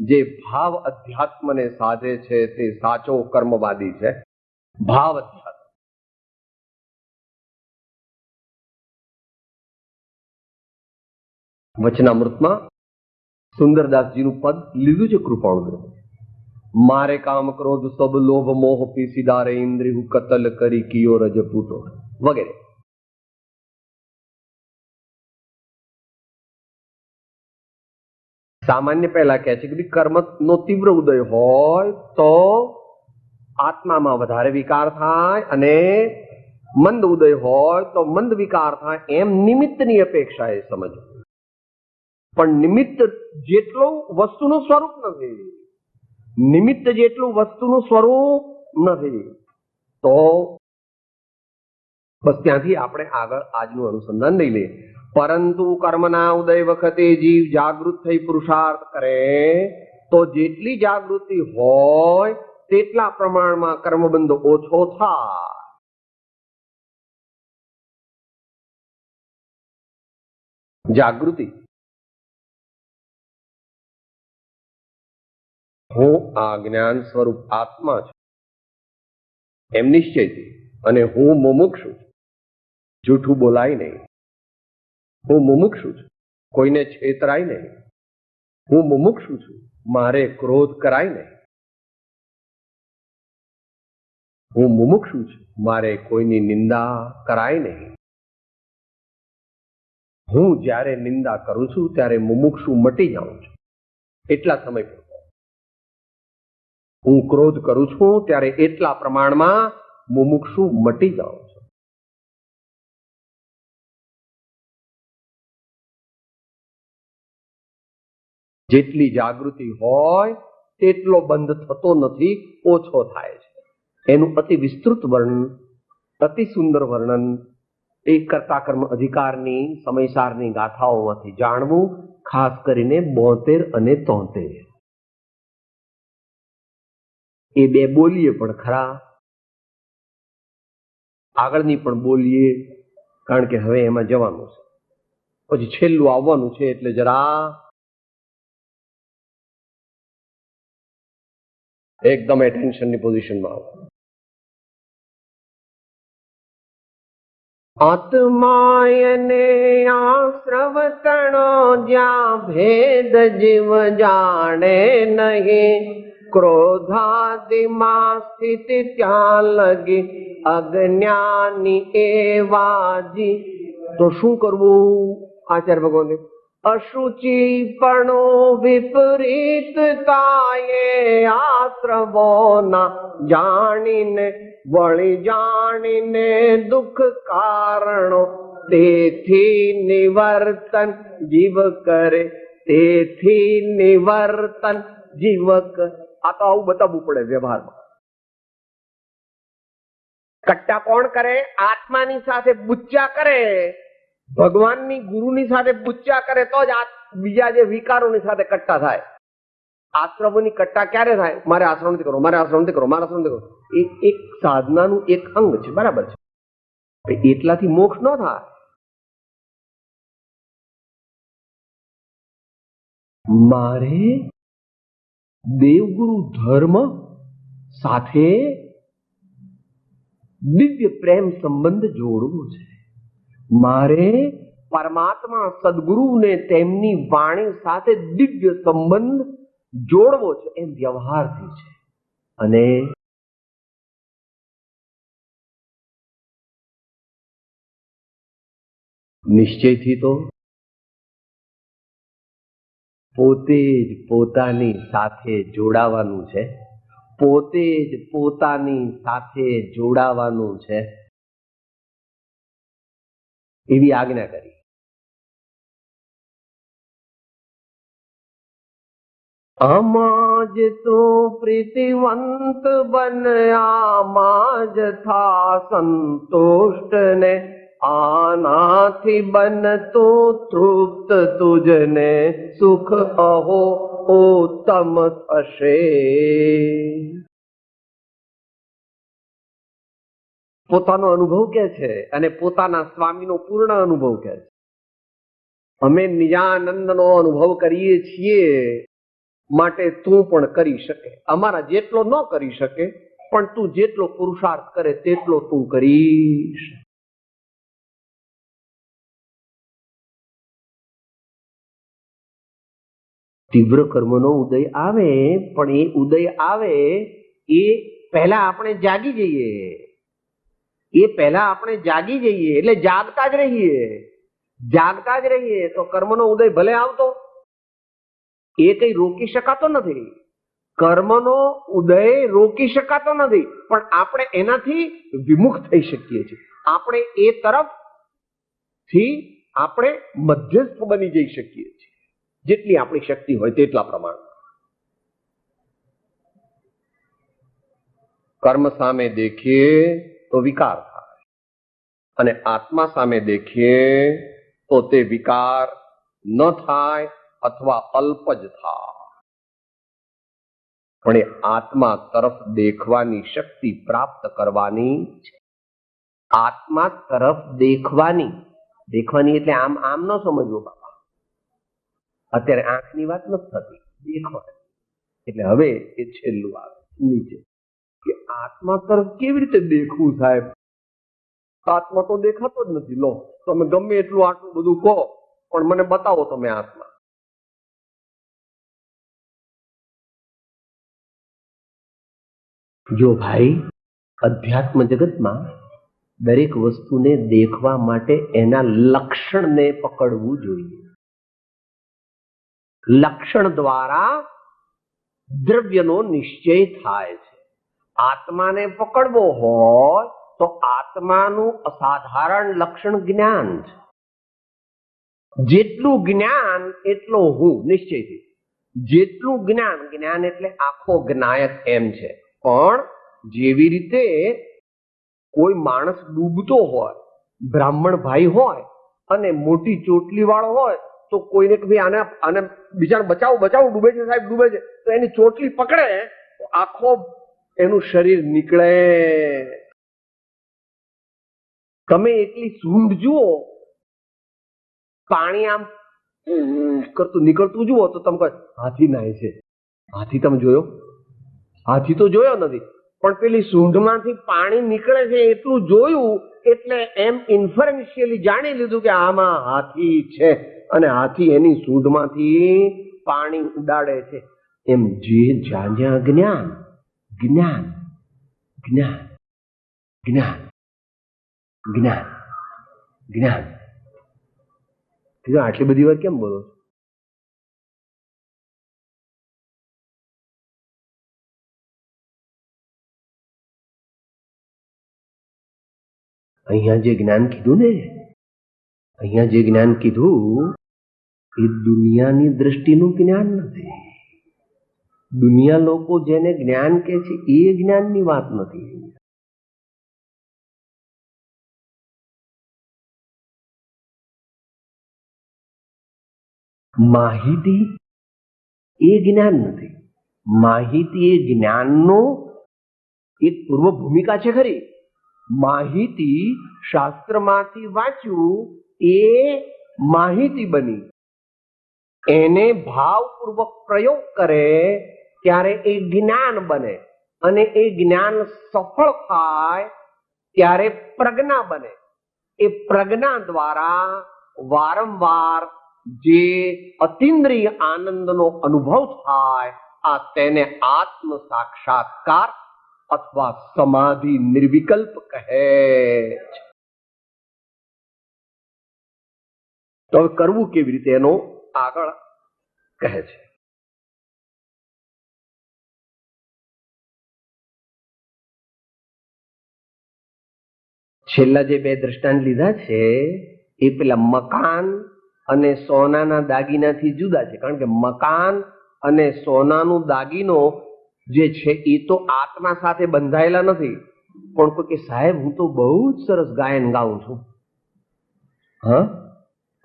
જે ભાવ અધ્યાત્મને સાધે છે તે સાચો કર્મવાદી છે. ભાવ અધ્યાત્મ. વચનામૃતમાં સુંદરદાસજીનું પદ લીધું છે કૃપાળુ. મારે કામ ક્રોધ સબ લોભ મોહ પીસીદારે ઇન્દ્રિય કતલ કરી કિયો રજપૂતો વગેરે. સામાન્ય પહેલા કહે છે કે કર્મ નો તીવ્ર ઉદય હોય તો આત્મામાં વધારે વિકાર થાય અને મંદ ઉદય હોય તો મંદ વિકાર થાય. એમ નિમિત્તની અપેક્ષા એ સમજ. પણ નિમિત્ત જેટલું વસ્તુનું સ્વરૂપ નથી, નિમિત્ત જેટલું વસ્તુનું સ્વરૂપ નથી. તો બસ ત્યાંથી આપણે આગળ આજનું અનુસંધાન લઈ લઈએ. પરંતુ કર્મના ઉદય વખતે જીવ જાગૃત થઈ પુરુષાર્થ કરે તો જેટલી જાગૃતિ હોય તેટલા પ્રમાણમાં કર્મબંધ ઓછો થાય. જાગૃતિ હું આ જ્ઞાન સ્વરૂપ આત્મા છું એમ નિશ્ચયથી, અને હું મુમુક્ષુ છું, જૂઠું બોલાય નહીં. હું મુમુક્ષુ છું, કોઈને છેતરાય નહીં. હું મુમુક્ષુ છું, મારે ક્રોધ કરાય નહીં. હું મુમુક્ષુ છું, મારે કોઈની નિંદા કરાય નહીં. હું જ્યારે નિંદા કરું છું ત્યારે મુમુક્ષુ મટી જાઉં છું. એટલા સમય પૂરતો. હું ક્રોધ કરું છું ત્યારે એટલા પ્રમાણમાં મુમુક્ષુ મટી જાઉં છું. જેટલી જાગૃતિ હોય તેટલો બંધ થતો નથી, ઓછો થાય છે. એનું અતિ વિસ્તૃત વર્ણન, અતિ સુંદર વર્ણન એ કર્તા કર્મ અધિકારની સમયસારની ગાથાઓમાંથી જાણવું, ખાસ કરીને 72 અને 73. એ બે બોલીએ પણ ખરા, આગળની પણ બોલીએ, કારણ કે હવે એમાં જવાનું છે. પછી છેલ્લું આવવાનું છે એટલે જરા એકદમ એટેન્શનની પોઝિશનમાં આવો. આત્માયને આશ્રવતણો જ્યાં ભેદ જીવ જાણે નહીં, ક્રોધાદિમાં સ્થિત ત્યાં લગી અજ્ઞાની એવાજી. તો શું કરવું આચાર્ય ભગવાને? અશુચિપણો વિપરીતતાએ આશ્રવોના જાણીને વળી જાણીને દુઃખ કારણો તેથી નિવર્તન જીવ કરે, તેથી નિવર્તન જીવ કરે. આ તો આવું બતાવવું પડે વ્યવહારમાં. કટ્ટા કોણ કરે? આત્માની સાથે બુચ્ચા કરે, ભગવાનની ગુરુની સાથે બુચ્ચા કરે તો જ આ બીજા જે વિકારોની સાથે કટ્ટા થાય. આશ્રમોની કટ્ટા ક્યારે થાય? મારે આશ્રમથી કરો, મારે આશ્રમથી કરો, મારે આશ્રમથી કરો. એ એક સાધનાનું એક અંગ છે, બરાબર છે. એટલાથી મોક્ષ ન થાય. મારે દેવગુરુ ધર્મ સાથે દિવ્ય પ્રેમ સંબંધ જોડવું છે. મારે પરમાત્મા સદગુરુને તેમની વાણી સાથે દિવ્ય સંબંધ જોડવો છે. એમ વ્યવહારથી છે. અને નિશ્ચયથી તો પોતે જ પોતાની સાથે જોડાવાનું છે. પોતે જ પોતાની સાથે જોડાવાનું છે. એવી આજ્ઞા કરી. આમાં જ તું પ્રીતિવંત બન, આમાં જ થા સંતુષ્ટ ને, આનાથી બન તું તૃપ્ત, તુજને સુખ અહો ઉત્તમ થશે. પોતાનો અનુભવ કે છે અને પોતાના સ્વામીનો પૂર્ણ અનુભવ કે છે. અમે નિજાનંદનો અનુભવ કરીએ છીએ માટે તું પણ કરી શકે. અમારા જેટલો ન કરી શકે, પણ તું જેટલો પુરુષાર્થ કરે તેટલો તું કરીશ. તીવ્ર કર્મનો ઉદય આવે, પણ એ ઉદય આવે એ પહેલા આપણે જાગી જઈએ. એ પહેલા આપણે જાગી જઈએ, એટલે જાગતા જ રહીએ. જાગતા જ રહીએ તો કર્મનો ઉદય ભલે આવતો, એ કઈ રોકી શકાતો નથી. કર્મનો ઉદય રોકી શકાતો નથી, પણ આપણે એનાથી વિમુખ થઈ શકીએ છીએ. આપણે એ તરફથી આપણે મધ્યસ્થ બની જઈ શકીએ છીએ, જેટલી આપણી શક્તિ હોય તેટલા પ્રમાણમાં. કર્મ સામે દેખીએ તો વિકાર થાય, અને આત્મા સામે દેખીએ તો તે વિકાર ન થાય અથવા અલ્પ જ થાય. પણ એ આત્મા તરફ દેખવાની શક્તિ પ્રાપ્ત કરવાની છે. આત્મા તરફ દેખવાની, દેખવાની એટલે આમ આમ ન સમજવો બાપા. અત્યારે આંખની વાત નથી થતી, દેખવાની. એટલે હવે એ છેલ્લું આવે નીચે કે આત્મા તરફ કેવી રીતે દેખવું સાહેબ? આત્મા તો દેખાતો જ નથી. લો, તમે ગમે એટલું આટલું બધું કહો, પણ મને બતાવો તમે આત્મા. જો ભાઈ, અધ્યાત્મ જગતમાં દરેક વસ્તુને દેખવા માટે એના લક્ષણને પકડવું જોઈએ. લક્ષણ દ્વારા દ્રવ્યનો નિશ્ચય થાય છે. આત્માને પકડવો હોય તો આત્માનું અસાધારણ લક્ષણ જ્ઞાન છે. જેટલું જ્ઞાન એટલો હું, નિશ્ચયથી. જેટલું જ્ઞાન, જ્ઞાન એટલે આખો જ્ઞાયક એમ છે. પણ જેવી રીતે કોઈ માણસ ડૂબતો હોય, બ્રાહ્મણ ભાઈ હોય અને મોટી ચોટલી વાળો હોય, તો કોઈને કે ભાઈ આને બીજાને બચાવો બચાવો, ડૂબે છે સાહેબ, ડૂબે છે, તો એની ચોટલી પકડે તો આખો એનું શરીર નીકળે. તમે એટલી સૂંઢ જુઓ, પાણી આમ કરતું નીકળતું જુઓ તો તમે કહો હાથી નાય છે. હાથી તમે જોયો? હાથી તો જોયો નથી, પણ પેલી સૂંઢમાંથી પાણી નીકળે છે એટલું જોયું, એટલે એમ ઇન્ફરન્શિયલી જાણી લીધું કે આમાં હાથી છે, અને હાથી એની સૂંઢમાંથી પાણી ઉડાડે છે. એમ જે જ્યાં જ્યાં જ્ઞાન જ્ઞાન જ્ઞાન જ્ઞાન જ્ઞાન જ્ઞાન, આટલી બધી વાર કેમ બોલો છો? અહીંયા જે જ્ઞાન કીધું ને, અહીંયા જે જ્ઞાન કીધું એ દુનિયાની દ્રષ્ટિનું જ્ઞાન નથી. દુનિયા લોકો જેને જ્ઞાન કહે છે એ જ્ઞાનની વાત નથી. માહિતી એ જ્ઞાન નથી. માહિતી એ જ્ઞાનનો એક પૂર્વ ભૂમિકા છે ખરી. માહિતી શાસ્ત્રમાંથી વાંચ્યું એ માહિતી બની. એને ભાવપૂર્વક પ્રયોગ કરે ત્યારે એ જ્ઞાન બને, અને એ જ્ઞાન સફળ થાય ત્યારે પ્રજ્ઞા બને. એ પ્રજ્ઞા દ્વારા વારંવાર જે અતિન્દ્રિય આનંદનો અનુભવ થાય, આ તેને આત્મ સાક્ષાત્કાર અથવા સમાધિ નિર્વિકલ્પ કહે છે. તો હવે કરવું કેવી રીતે એનો આગળ કહે છે. છેલ્લા જે બે દ્રષ્ટાંત લીધા છે એ પેલા મકાન અને સોનાના દાગીનાથી જુદા છે. કારણ કે મકાન અને સોનાનું દાગીનો જે છે એ તો આત્મા સાથે બંધાયેલા નથી. પણ કોઈ કે સાહેબ હું તો બહુ જ સરસ ગાયન ગાઉં છું, હા,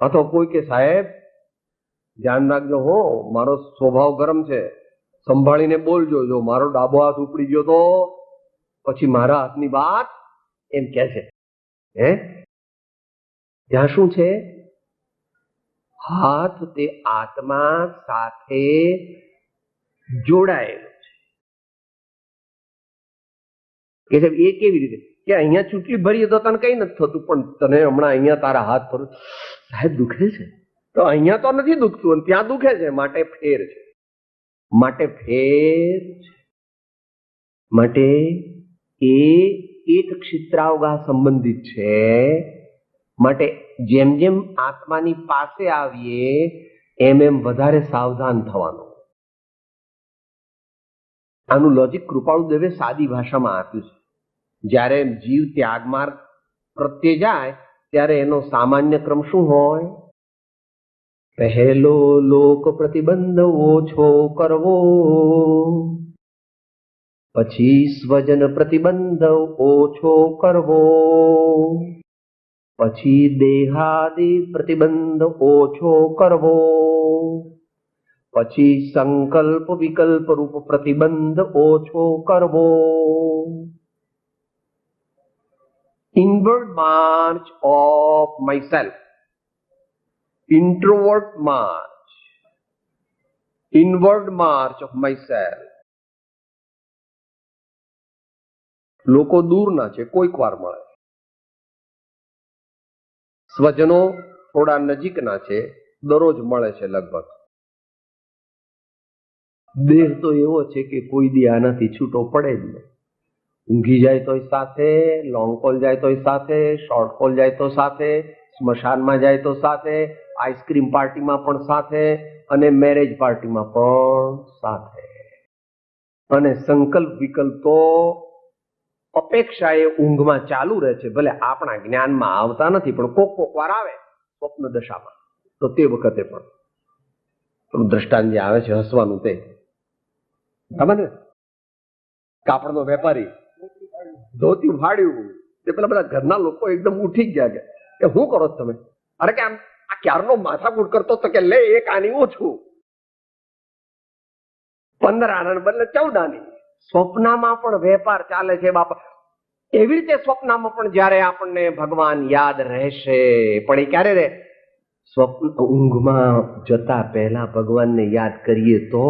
અથવા કોઈ કે સાહેબ ધ્યાન રાખજો હો, મારો સ્વભાવ ગરમ છે, સંભાળીને બોલજો, જો મારો ડાબો હાથ ઉપડી ગયો તો પછી મારા હાથની વાત, એમ કે છે. હે, ત્યાં શું છે? હાથ તે આત્મા સાથે જોડાયેલો છે. કે એ કેવી રીતે? કે અહીંયા ચૂંટણી ભરીએ તો તને કઈ નથી થતું, પણ તને હમણાં અહીંયા તારા હાથ પર સાહેબ દુખે છે, તો અહીંયા તો નથી દુખતું અને ત્યાં દુખે છે, માટે ફેર છે. માટે ફેર છે. માટે એ એક ક્ષિત્રાવગા સંબંધિત છે. માટે જેમ જેમ આત્માની પાસે આવીએ એમ એમ વધારે સાવધાન થવાનું. આનું લોજિક કૃપાળુદેવે સાદી ભાષામાં આપ્યું છે. જ્યારે જીવ ત્યાગ માર્ગ પ્રત્યે જાય ત્યારે એનો સામાન્ય ક્રમ શું હોય? પહેલો લોક પ્રતિબંધ ઓછો કરવો, પછી સ્વજન પ્રતિબંધ ઓછો કરવો, પછી દેહાદિ પ્રતિબંધ ઓછો કરવો, પછી સંકલ્પ વિકલ્પ રૂપ પ્રતિબંધ ઓછો કરવો. Inward March of myself, introvert march, inward march of myself. લોકો દૂરના છે, કોઈક વાર મળે. સ્વજનો થોડા નજીકના છે, દરરોજ મળે છે લગભગ. દેહ તો એવો છે કે કોઈ દી આનાથી છૂટો પડે જ નહીં. ઊંઘી જાય તોય સાથે, લોંગ કોલ જાય તોય સાથે, શોર્ટ કોલ જાય તો સાથે, સ્મશાનમાં જાય તો સાથે, આઈસ્ક્રીમ પાર્ટીમાં પણ સાથે, અને મેરેજ પાર્ટીમાં પણ સાથે. અને સંકલ્પ વિકલ્પ તો અપેક્ષાએ ઊંઘમાં ચાલુ રહે છે. ભલે આપણા જ્ઞાનમાં આવતા નથી, પણ કોક વાર આવે સ્વપ્ન દશામાં, તો તે વખતે પણ દ્રષ્ટાંત જે આવે છે હસવાનું, તે ખબર ને, કાપડનો વેપારી ધોતી ફાડ્યું, તે પેલા બધા ઘરના લોકો એકદમ ઉઠી ગયા કે શું કરો તમે? અરે કે આમ આ ક્યારનો માથાકૂટ કરતો તો કે લે એક આની ઓછું, 15 આના બદલે 14 આની. સ્વપ્નમાં પણ વેપાર ચાલે છે બાપા. એવી રીતે સ્વપ્નમાં પણ જયારે આપણને ભગવાન યાદ રહેશે, પણ એ ક્યારે રહે? સ્વપ્ન ઊંઘમાં જતા પહેલા ભગવાનને યાદ કરીએ તો,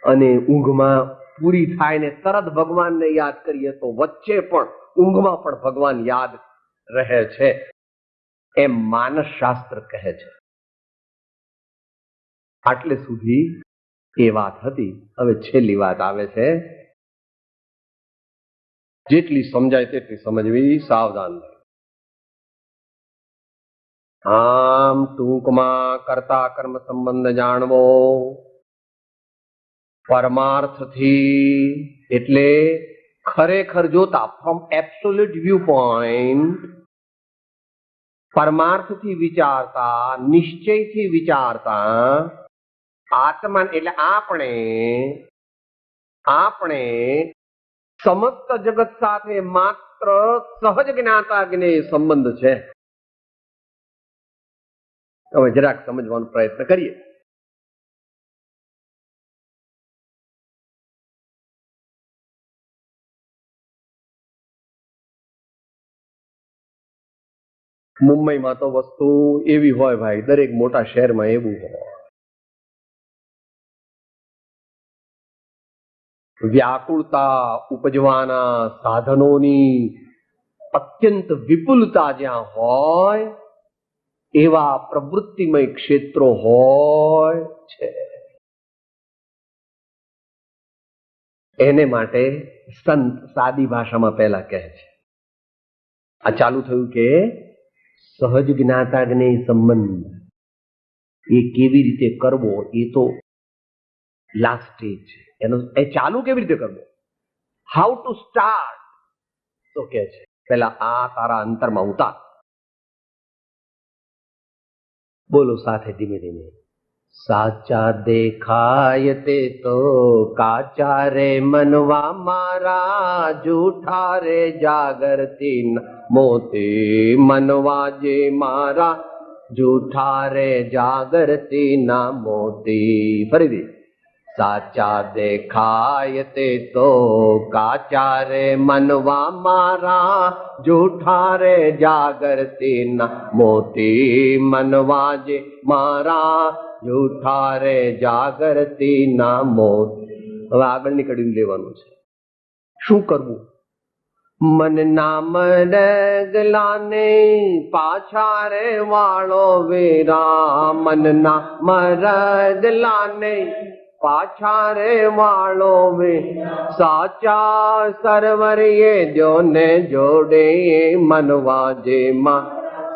અને ઊંઘમાં પૂરી થાય ને તરત ભગવાનને યાદ કરીએ તો, વચ્ચે પણ ઊંઘમાં પણ ભગવાન યાદ રહે છે, એમ માનસ શાસ્ત્ર કહે છે. આટલે સુધી એ વાત હતી. હવે છેલ્લી વાત આવે છે. જેટલી સમજાય તેટલી સમજવી, સાવધાન. આમ ટૂંકમાં કર્તા કર્મ સંબંધ જાણવો, પરમાર્થથી એટલે ખરેખર જોતા, ફ્રોમ એબ્સોલ્યુટ વ્યૂ પોઈન્ટ, પરમાર્થથી વિચારતા, નિશ્ચયથી વિચારતા, આત્મા એટલે આપણે સમસ્ત જગત સાથે માત્ર સહજ જ્ઞાતા જ્ઞેય સંબંધ છે. હવે જરાક સમજવાનો પ્રયત્ન કરીએ. મુંબઈમાં તો વસ્તુ એવી હોય ભાઈ, દરેક મોટા શહેરમાં એવું હોય. વ્યાકુળતા ઉપજવાના સાધનોની અત્યંત વિપુલતા જ્યાં હોય, એવા પ્રવૃત્તિમય ક્ષેત્રો હોય છે. એને માટે સંત સાદી ભાષામાં પહેલા કહે છે. આ ચાલુ થયું કે સહજ જ્ઞાતા જ્ઞેય સંબંધ એ કેવી રીતે કરવો, એ તો લાસ્ટ સ્ટેજ છે. એનો એ ચાલુ કેવી રીતે કરવો, હાઉ ટુ સ્ટાર્ટ, તો કે છે પેલા આ તારા અંતરમાં ઉતાર. બોલો સાથે ધીમે ધીમે. સાચા દેખાય તે તો કાચા રે મનવા મારા, જૂઠા રે જાગરતી મોતી મનવા જે મારા, જૂઠા રે જાગરતી ના મોતી. ફરીથી. સાચા દેખાય તે તો કાચા રે મનવા મારા, જૂઠા રે જાગરતી ના મોતી મનવા જે મારા, જૂઠા રે જાગરતી ના મોતી. હવે આગળ નીકળી લેવાનું છે. શું કરવું? મન નામ રગલાને પાછા રે વાળો વેરા, મન નામ રગલાને પાછા રે વાળો વે, સાચા સરવરીએ જોને જોડે મનવા જે માં,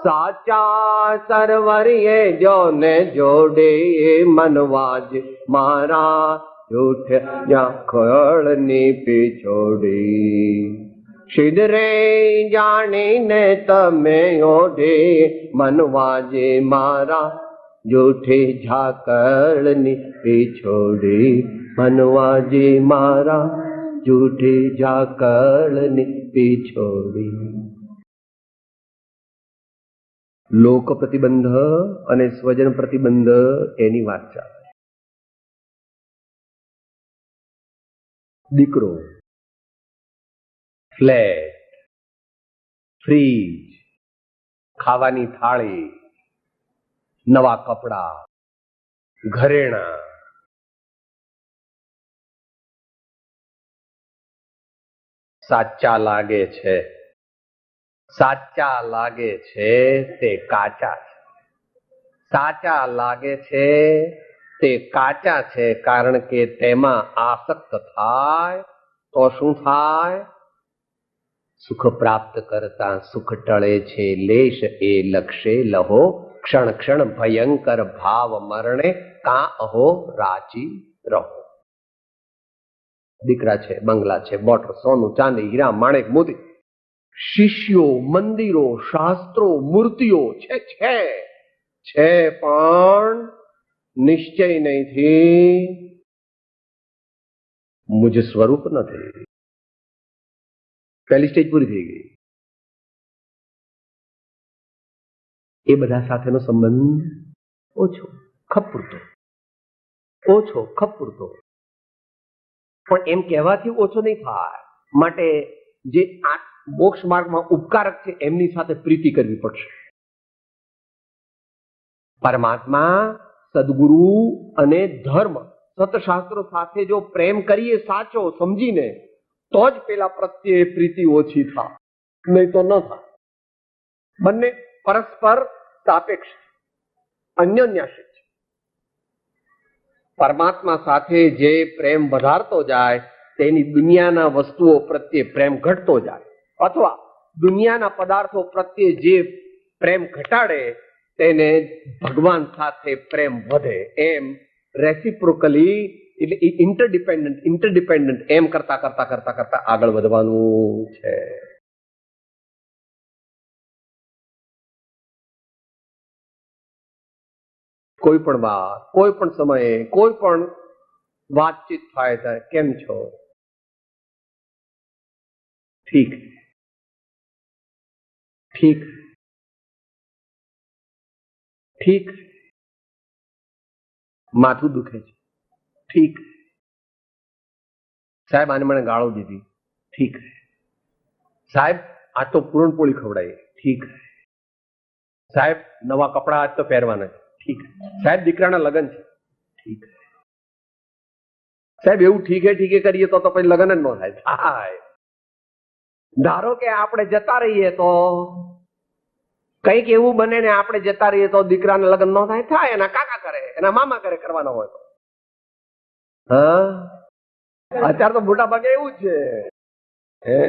સાચા સરવરીએ જોને જોડે મનવા જે મારા, જૂઠ ખળની પીછોડી. સિદ્ધરે જાણીને તમે ઓઢે મનવા જે મારા, જૂઠી ઝાકળની પીછોડી મનવા જે મારા, જૂઠી ઝાકળની પીછોડી. લોક પ્રતિબંધ અને સ્વજન પ્રતિબંધ એની વાત ચાલે. દીકરો, ફ્લેટ, ફ્રીજ, ખાવાની થાળી, નવા કપડા, ઘરેણા, સાચા લાગે છે, સાચા લાગે છે તે કાચા છે. સાચા લાગે છે તે કાચા છે, કારણ કે તેમાં આસક્ત થાય તો શું થાય? સુખ પ્રાપ્ત કરતા સુખ ટળે છે, લેશ એ લક્ષે લહો, ક્ષણ ક્ષણ ભયંકર ભાવ મરણે, કા અહો રાચી રહો. દીકરા છે, બંગલા છે, બોટર, સોનું ચાંદી, હીરા માણેક મોતી, શિષ્યો, મંદિરો, શાસ્ત્રો, મૂર્તિઓ છે પણ નિશ્ચય નહીંથી મુજ સ્વરૂપ નથી. પહેલી સ્ટેજ પૂરી થઈ ગઈ. એ બધા સાથેનો સંબંધ ઓછો, ખપૂરતો, ઓછો ખપૂરતો. પણ એમ કહેવાથી ઓછો નહીં થાય. માટે જે આ મોક્ષ માર્ગમાં ઉપકારક છે એમની સાથે પ્રીતિ કરવી પડશે. પરમાત્મા, સદગુરુ અને ધર્મ, સતશાસ્ત્રો સાથે જો પ્રેમ કરીએ સાચો સમજીને, તો જ પેલા પ્રત્યે પ્રીતિ ઓછી થાય, નહીં તો ન થાય. બંને પરસ્પર સાપેક્ષ, અન્યોન્યાશ્રિત છે. પરમાત્મા સાથે જે પ્રેમ વધારતો જાય તેની દુનિયાના વસ્તુઓ પ્રત્યે પ્રેમ ઘટતો જાય, અથવા દુનિયાના પદાર્થો પ્રત્યે જે પ્રેમ ઘટાડે તેને ભગવાન સાથે પ્રેમ વધે. એમ રેસિપ્રોકલી, એટલે ઇન્ટરડિપેન્ડન્ટ એમ કરતા કરતા કરતા કરતા આગળ વધવાનું છે. કોઈ પણ વાત, કોઈ પણ સમયે, કોઈ પણ વાતચીત થાય છે, કેમ છો? ઠીક, ઠીક, ઠીક. માથું દુખે છે, ઠીક. સાહેબ આને મને ગાળો દીધી, ઠીક. સાહેબ આજ તો પૂરણપોળી ખવડાવી, ઠીક. સાહેબ નવા કપડા આજ તો પહેરવાના છે, ઠીક. સાહેબ દીકરાના લગ્ન છે, ઠીક. સાહેબ એવું ઠીકે ઠીકે કરીએ તો પછી લગ્ન જ ન થાય. ધારો કે આપણે જતા રહીએ તો કઈક એવું બને ને આપણે જતા રહીએ તો દીકરાને લગ્ન ન થાય, થાય એના કાકા કરે, એના મામા કરે, કરવાના હોય તો. હા, અત્યારે તો મોટા ભાગે એવું જ છે.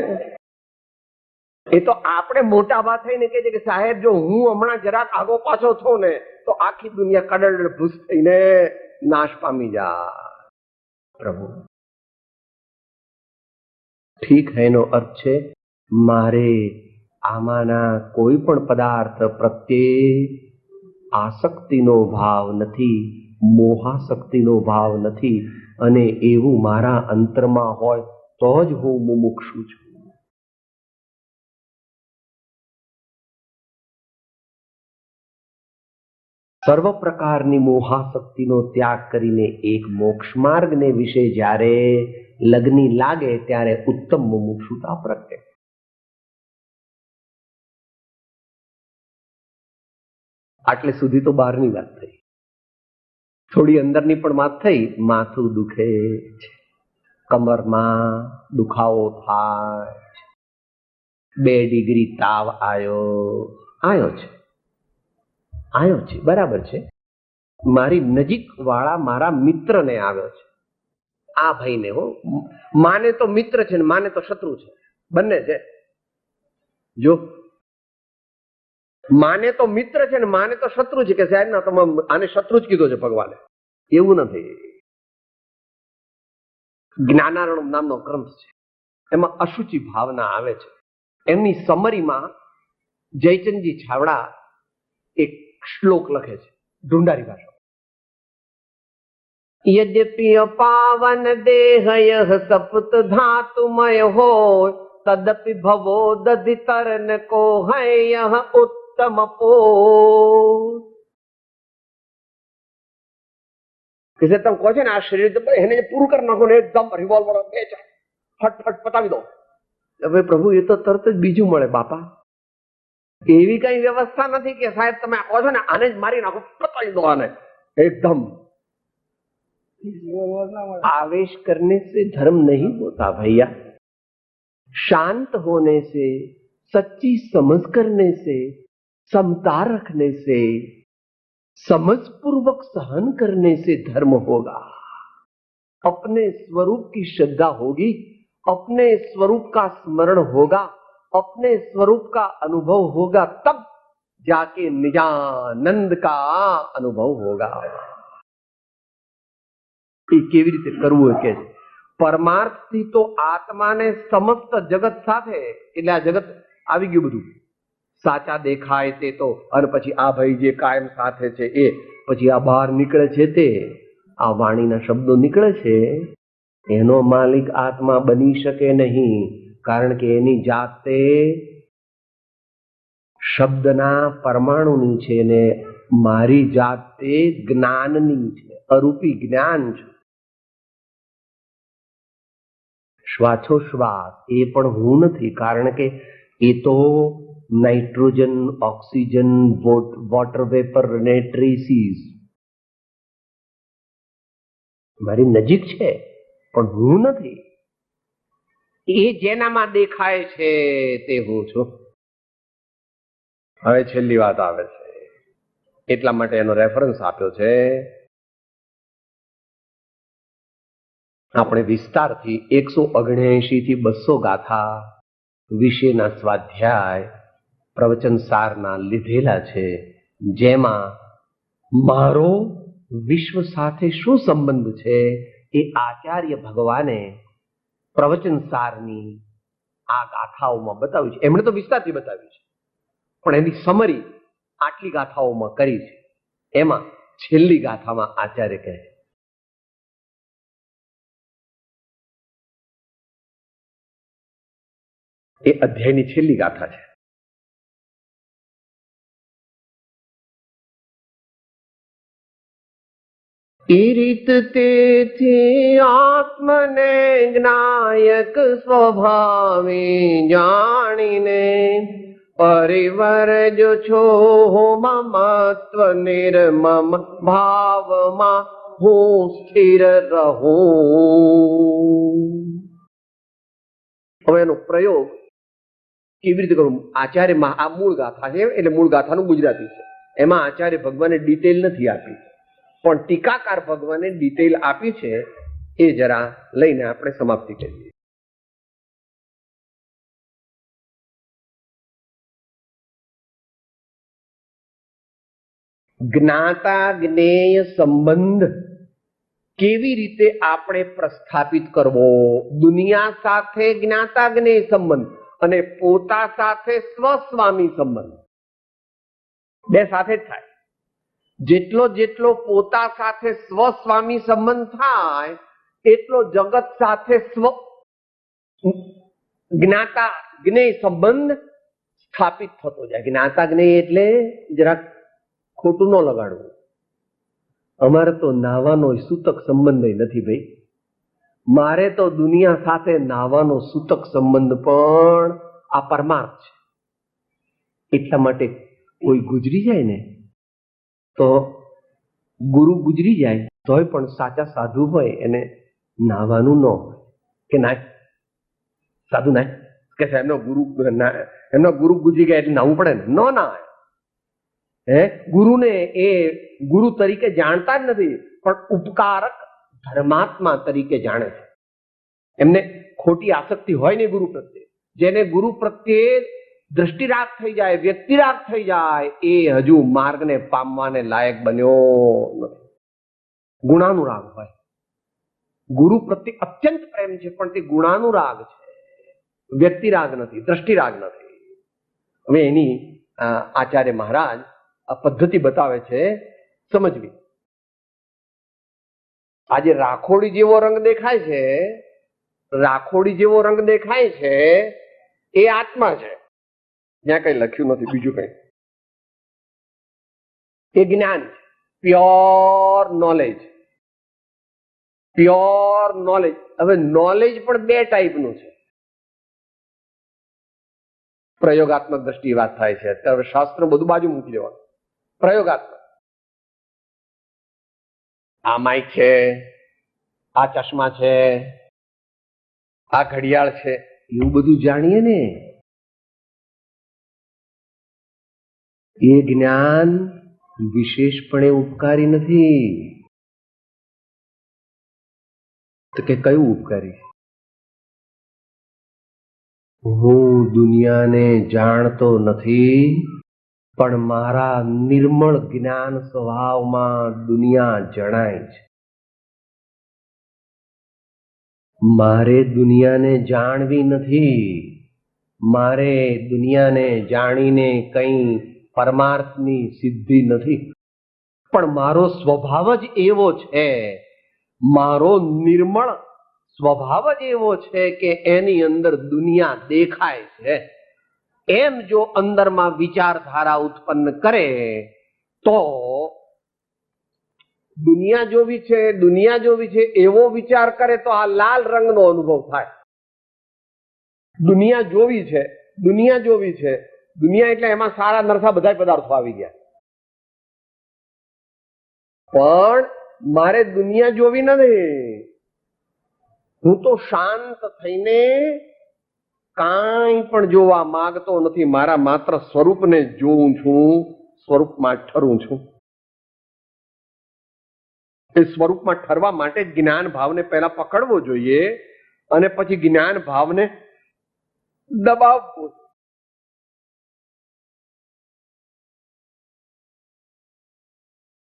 એ તો આપણે મોટા ભાગ થઈને કે છે કે સાહેબ જો હું હમણાં જરાક આગો પાછો છું ને તો આખી દુનિયા કડડ ભૂસ થઈને નાશ પામી જાય. પ્રભુ ઠીક એનો અર્થ છે મારે આમાંના કોઈ પણ પદાર્થ પ્રત્યે આસક્તિનો ભાવ નથી, મોહાસક્તિનો ભાવ નથી, અને એવું મારા અંતરમાં હોય તો જ હું મુમુક્ષુ છું. સર્વ પ્રકારની મોહાસક્તિનો ત્યાગ કરીને એક મોક્ષ માર્ગને વિશે જ્યારે લગ્ની લાગે ત્યારે ઉત્તમ મુમુક્ષુતા પ્રગટે. આટલે સુધી તો બહારની વાત થઈ, થોડી અંદરની પણ વાત થઈ. માથું દુખે છે, કમરમાં દુખાવો થાય, 2 ડિગ્રી તાવ આવ્યો છે, બરાબર છે. મારી નજીક વાળા મારા મિત્રને આવ્યો છે. આ ભાઈને માને તો મિત્ર છે ને માને તો શત્રુ છે, બંને છે. જો માને તો મિત્ર છે ને માને તો શત્રુ છે, કે સાહેબ ના તમે આને શત્રુ જ કીધો છે ભગવાને. એવું નથી. જ્ઞાનાર્ણવ નામનો ગ્રંથ છે, એમાં અશુચિ ભાવના આવે છે. એમની સમરીમાં જયચંદજી છાવડા એક શ્લોક લખે છે, ઢુંઢારી ભાષા. યદ્યપિ પાવન દેહય સપ્ત ધાતુમય હોય તદપિ ભવો દધિ તરન કો હય ઉત્તમ પો. કે તમે કહો છો ને આ શરીર એને પૂરું કરી નાખો ને એકદમ રિવોલ્વર ફટ પતાવી દો. હવે પ્રભુ એ તો તરત જ બીજું મળે બાપા. એવી કઈ વ્યવસ્થા નથી કે સાહેબ તમે કહો છો ને આને જ મારી નાખો, પતાવી દો આને एकदम. आवेश करने से धर्म नहीं होता भैया. शांत होने से, सच्ची समझ करने से, समता रखने से, समझ पूर्वक सहन करने से धर्म होगा. अपने स्वरूप की श्रद्धा होगी, अपने स्वरूप का स्मरण होगा, अपने स्वरूप का अनुभव होगा, तब जाके निजानंद का अनुभव होगा. એ કેવી રીતે કરવું કે પરમાર્થથી તો આત્માને સમસ્ત જગત સાથે, એટલે આ જગત આવી ગયું બધું સાચા દેખાય તે તો, અને પછી આ ભાઈ જે કાયમ સાથે છે એ, પછી આ બહાર નીકળે છે તે, આ વાણીના શબ્દો નીકળે છે, એનો માલિક આત્મા બની શકે નહીં. કારણ કે એની જાતે શબ્દના પરમાણુની છે ને મારી જાતે જ્ઞાનની છે, અરૂપી જ્ઞાન છે. શ્વાસોશ્વાસ એ પણ હું નથી, કારણ કે એ તો નાઇટ્રોજન, ઓક્સિજન, વોટર વેપર અને ટ્રેસીસ મારી નજીક છે, પણ હું નથી. એ જેનામાં દેખાય છે તે હું છું. હવે છેલ્લી વાત આવે છે, એટલા માટે એનો રેફરન્સ આપ્યો છે. આપણે વિસ્તારથી 179 થી 200 ગાથા વિશેના સ્વાધ્યાય પ્રવચન સારના લીધેલા છે, જેમાં મારો વિશ્વ સાથે શું સંબંધ છે એ આચાર્ય ભગવાને પ્રવચન સારની આ ગાથાઓમાં બતાવ્યું છે. એમણે તો વિસ્તારથી બતાવ્યું છે, પણ એની સમરી આટલી ગાથાઓમાં કરી છે. એમાં છેલ્લી ગાથામાં આચાર્ય કહે છે, એ અધ્યાયની છેલ્લી ગાથા છે. એ રીત તેથી આત્મને જ્ઞાયક સ્વભાવે જાણીને પરિવર જો છો મમત્વ નિર્મમ ભાવમાં હું સ્થિર રહું. હવે એનો પ્રયોગ કેવી રીતે કરું? આચાર્ય આ મૂળ ગાથા છે, એટલે મૂળ ગાથાનું ગુજરાતી છે. એમાં આચાર્ય ભગવાને ડિટેલ નથી આપી, પણ ટીકાકાર ભગવાને ડિટેલ આપી છે. એ જરા લઈને આપણે સમાપ્તિ કરીએ. જ્ઞાતા જ્ઞેય સંબંધ કેવી રીતે આપણે પ્રસ્થાપિત કરવો? દુનિયા સાથે જ્ઞાતા જ્ઞેય સંબંધ અને પોતા સાથે સ્વસ્વામી સંબંધ બે સાથે જ થાય. જેટલો જેટલો પોતા સાથે સ્વસ્વામી સંબંધ થાય એટલો જગત સાથે જ્ઞાતા જ્ઞેય સંબંધ સ્થાપિત થતો જાય. જ્ઞાતા જ્ઞેય એટલે જરાક ખોટું ન લગાડવું. અમારે તો નાવાનો સૂતક સંબંધ નથી ભાઈ. મારે તો દુનિયા સાથે નાવાનો સૂતક સંબંધ પણ આ પરમાર્થ છે. એટલા માટે કોઈ ગુજરી જાય ને તો ગુરુ ગુજરી જાય તોય પણ સાચા સાધુ હોય એને નાવાનું ન હોય કે નાય સાધુ નાય કે એમનો ગુરુ ગુજરી ગયા એટલે નાવું પડે ને ન નાય. ગુરુને એ ગુરુ તરીકે જાણતા જ નથી પણ ઉપકારક ધર્માત્મા તરીકે જાણે છે. એમને ખોટી આસક્તિ હોય ને ગુરુ પ્રત્યે. જેને ગુરુ પ્રત્યે દ્રષ્ટિરાગ થઈ જાય, વ્યક્તિરાગ થઈ જાય, એ હજુ માર્ગને પામવાને લાયક બન્યો નથી. ગુણાનુરાગ હોય. ગુરુ પ્રત્યે અત્યંત પ્રેમ છે પણ તે ગુણાનુરાગ છે, વ્યક્તિરાગ નથી, દ્રષ્ટિરાગ નથી. હવે એની આચાર્ય મહારાજ આ પદ્ધતિ બતાવે છે સમજવી. આજે રાખોડી જેવો રંગ દેખાય છે, રાખોડી જેવો રંગ દેખાય છે એ આત્મા છે. ત્યાં કઈ લખ્યું નથી બીજું કઈ. એ જ્ઞાન છે, પ્યોર નોલેજ, પ્યોર નોલેજ. હવે નોલેજ પણ બે ટાઈપનું છે. પ્રયોગાત્મક દ્રષ્ટિએ વાત થાય છે અત્યારે. શાસ્ત્ર બધું બાજુ મૂકી દેવાનું. પ્રયોગાત્મક, આ માઇક છે, આ ચશ્મા છે, આ ઘડિયાળ છે, એવું બધું જાણીએ ને એ જ્ઞાન વિશેષપણે ઉપકારી નથી. તો કે કયું ઉપકારી? હું દુનિયાને જાણતો નથી પણ મારા નિર્મળ જ્ઞાન સ્વભાવમાં દુનિયા જણાય છે. મારે દુનિયાને જાણવી નથી. મારે દુનિયાને જાણીને કઈ પરમાર્થની સિદ્ધિ નથી. પણ મારો સ્વભાવ જ એવો છે, મારો નિર્મળ સ્વભાવ જ એવો છે કે એની અંદર દુનિયા દેખાય છે. એમ જો અંદરમાં વિચારધારા ઉત્પન્ન કરે તો દુનિયા જોવી છે, દુનિયા જોવી છે એવો વિચાર કરે તો આ લાલ રંગનો અનુભવ થાય. દુનિયા જોવી છે, દુનિયા જોવી છે, દુનિયા એટલે એમાં સારા નરસા બધા પદાર્થો આવી ગયા. પણ મારે દુનિયા જોવી નથી. હું તો શાંત થઈને કાંઈ પણ જોવા માંગતો નથી. મારા માત્ર સ્વરૂપને જોઉં છું, સ્વરૂપમાં ઠરું છું. એ સ્વરૂપમાં ઠરવા માટે જ્ઞાન ભાવને પહેલા પકડવો જોઈએ અને પછી જ્ઞાન ભાવને દબાવવો.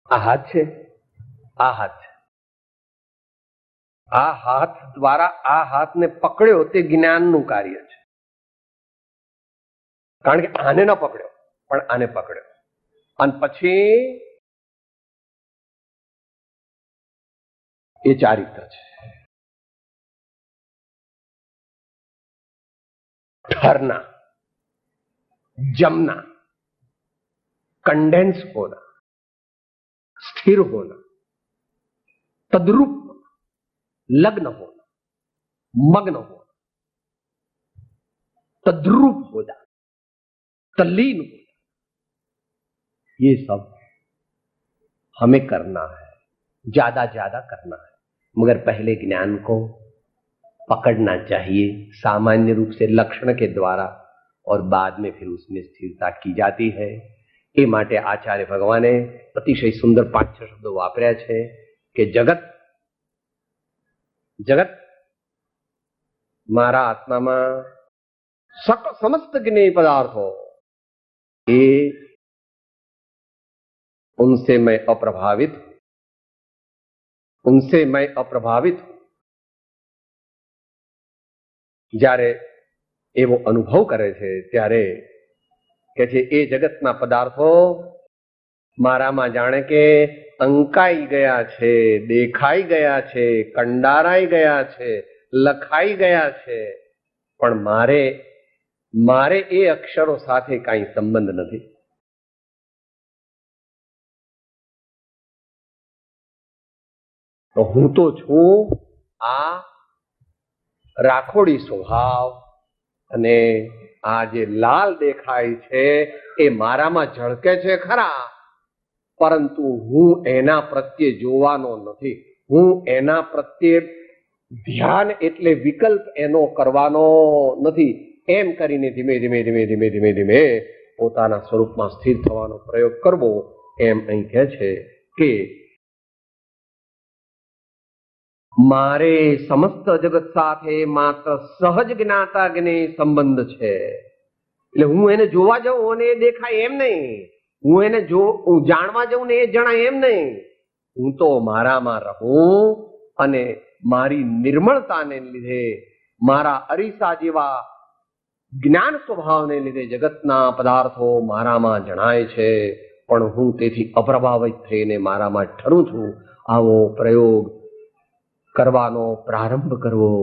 આ હાથ છે, આ હાથ છે. આ હાથ દ્વારા આ હાથને પકડ્યો તે જ્ઞાનનું કાર્ય છે. કારણ કે આને ન પકડ્યો પણ આને પકડ્યો અને પછી એ ચારિત્ર છે. ठहरना, जमना, कंडेंस होना, स्थिर होना, तद्रूप होना, लग्न होना, मग्न होना, तद्रूप हो जाना, तल्लीन हो जाना, ये सब हमें करना है, ज्यादा ज्यादा करना है. मगर पहले ज्ञान को पकड़ना चाहिए सामान्य रूप से लक्षण के द्वारा और बाद में फिर उसमें स्थिरता की जाती है. એ માટે આચાર્ય ભગવાને અતિશય સુંદર 5-6 શબ્દો વાપર્યા છે કે જગત જગત મારા આત્મામાં समस्त ज्ञेय पदार्थों ये उनसे मैं अप्रभावित हूं. જ્યારે એવો અનુભવ કરે છે ત્યારે કે છે એ જગતના પદાર્થો મારામાં જાણે કે અંકાઈ ગયા છે, દેખાઈ ગયા છે, કંડારાઈ ગયા છે, લખાઈ ગયા છે, પણ મારે એ અક્ષરો સાથે કાંઈ સંબંધ નથી. તો હું તો છું આ રાખોડી સ્વભાવ, અને આ જે લાલ દેખાય છે એ મારામાં ઝળકે છે ખરા, પરંતુ હું એના પ્રત્યે જોવાનો નથી. હું એના પ્રત્યે ધ્યાન એટલે વિકલ્પ એનો કરવાનો નથી. એમ કરીને ધીમે ધીમે ધીમે ધીમે ધીમે ધીમે પોતાના સ્વરૂપમાં સ્થિર થવાનો પ્રયોગ કરવો. એમ અહીં કહે છે કે મારે સમસ્ત જગત સાથે માત્ર સહજ જ્ઞાતા જ્ઞે સંબંધ છે. એટલે હું એને જોવા જાઉં અને એ દેખાય એમ નહીં, હું એને જાણવા જાઉં ને એ જણાય એમ નહીં. હું તો મારામાં રહું અને મારી નિર્મળતાને લીધે, મારા અરીસા જેવા જ્ઞાન સ્વભાવને લીધે જગતના પદાર્થો મારામાં જણાય છે, પણ હું તેથી અપ્રભાવિત થઈને મારામાં ઠરું છું. આવો પ્રયોગ કરવાનો પ્રારંભ કરવો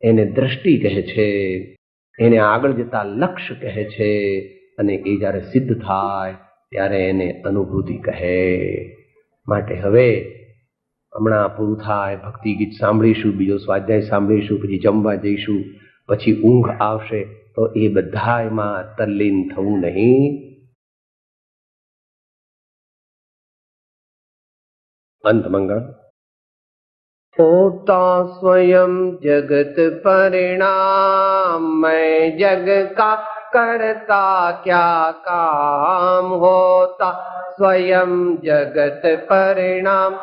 એને દ્રષ્ટિ કહે છે, એને આગળ જતા લક્ષ્ય કહે છે, અને એ જ્યારે સિદ્ધ થાય ત્યારે એને અનુભૂતિ કહે. માટે હવે હમણાં પૂરું થાય, ભક્તિ ગીત સાંભળીશું, બીજો સ્વાધ્યાય સાંભળીશું, પછી જમવા જઈશું, પછી ઊંઘ આવશે. તો એ બધામાં તલ્લીન થવું નહીં. અંત મંગળ. होता स्वयं जगत परिणाम, मैं जग का करता क्या काम. होता स्वयं जगत परिणाम,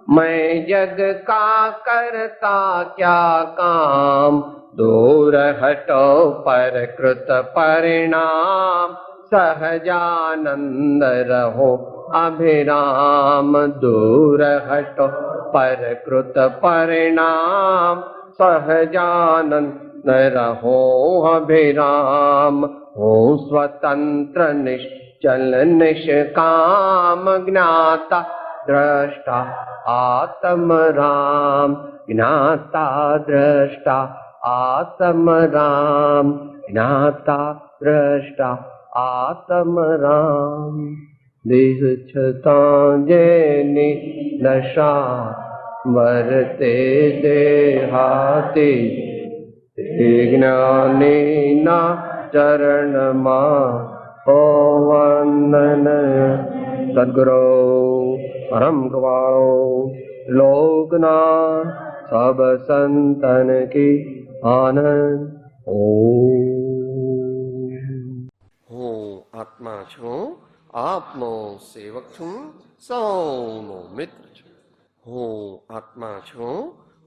मैं जग का करता क्या काम. दूर हटो परकृत परिणाम, सहजानंद रहो अभिराम. दूर हटो परकृत परिणाम, सहजानंद रहो अभिराम. हो स्वतंत्र निश्चल निष्काम, ज्ञाता दृष्टा आत्म राम. ज्ञाता दृष्टा आत्म राम, ज्ञाता दृष्टा आत्म राम. देह छतां जेनी नशा वर्ते देहाते, ते ज्ञानी ना चरण માં હો વંદન. સદગુરુ પરમ કૃપાળો લોકના સબ સંતન કી આનંદ. હું આત્મા છું, આપનો સેવક છું, સૌનો મિત્ર છું. હું આત્મા છું,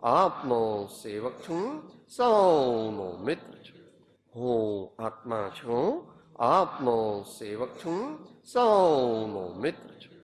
આપનો સેવક છું, સૌનો મિત્ર છું. હું આત્મા છું, આપનો સેવક છું, સૌનો મિત્ર છું.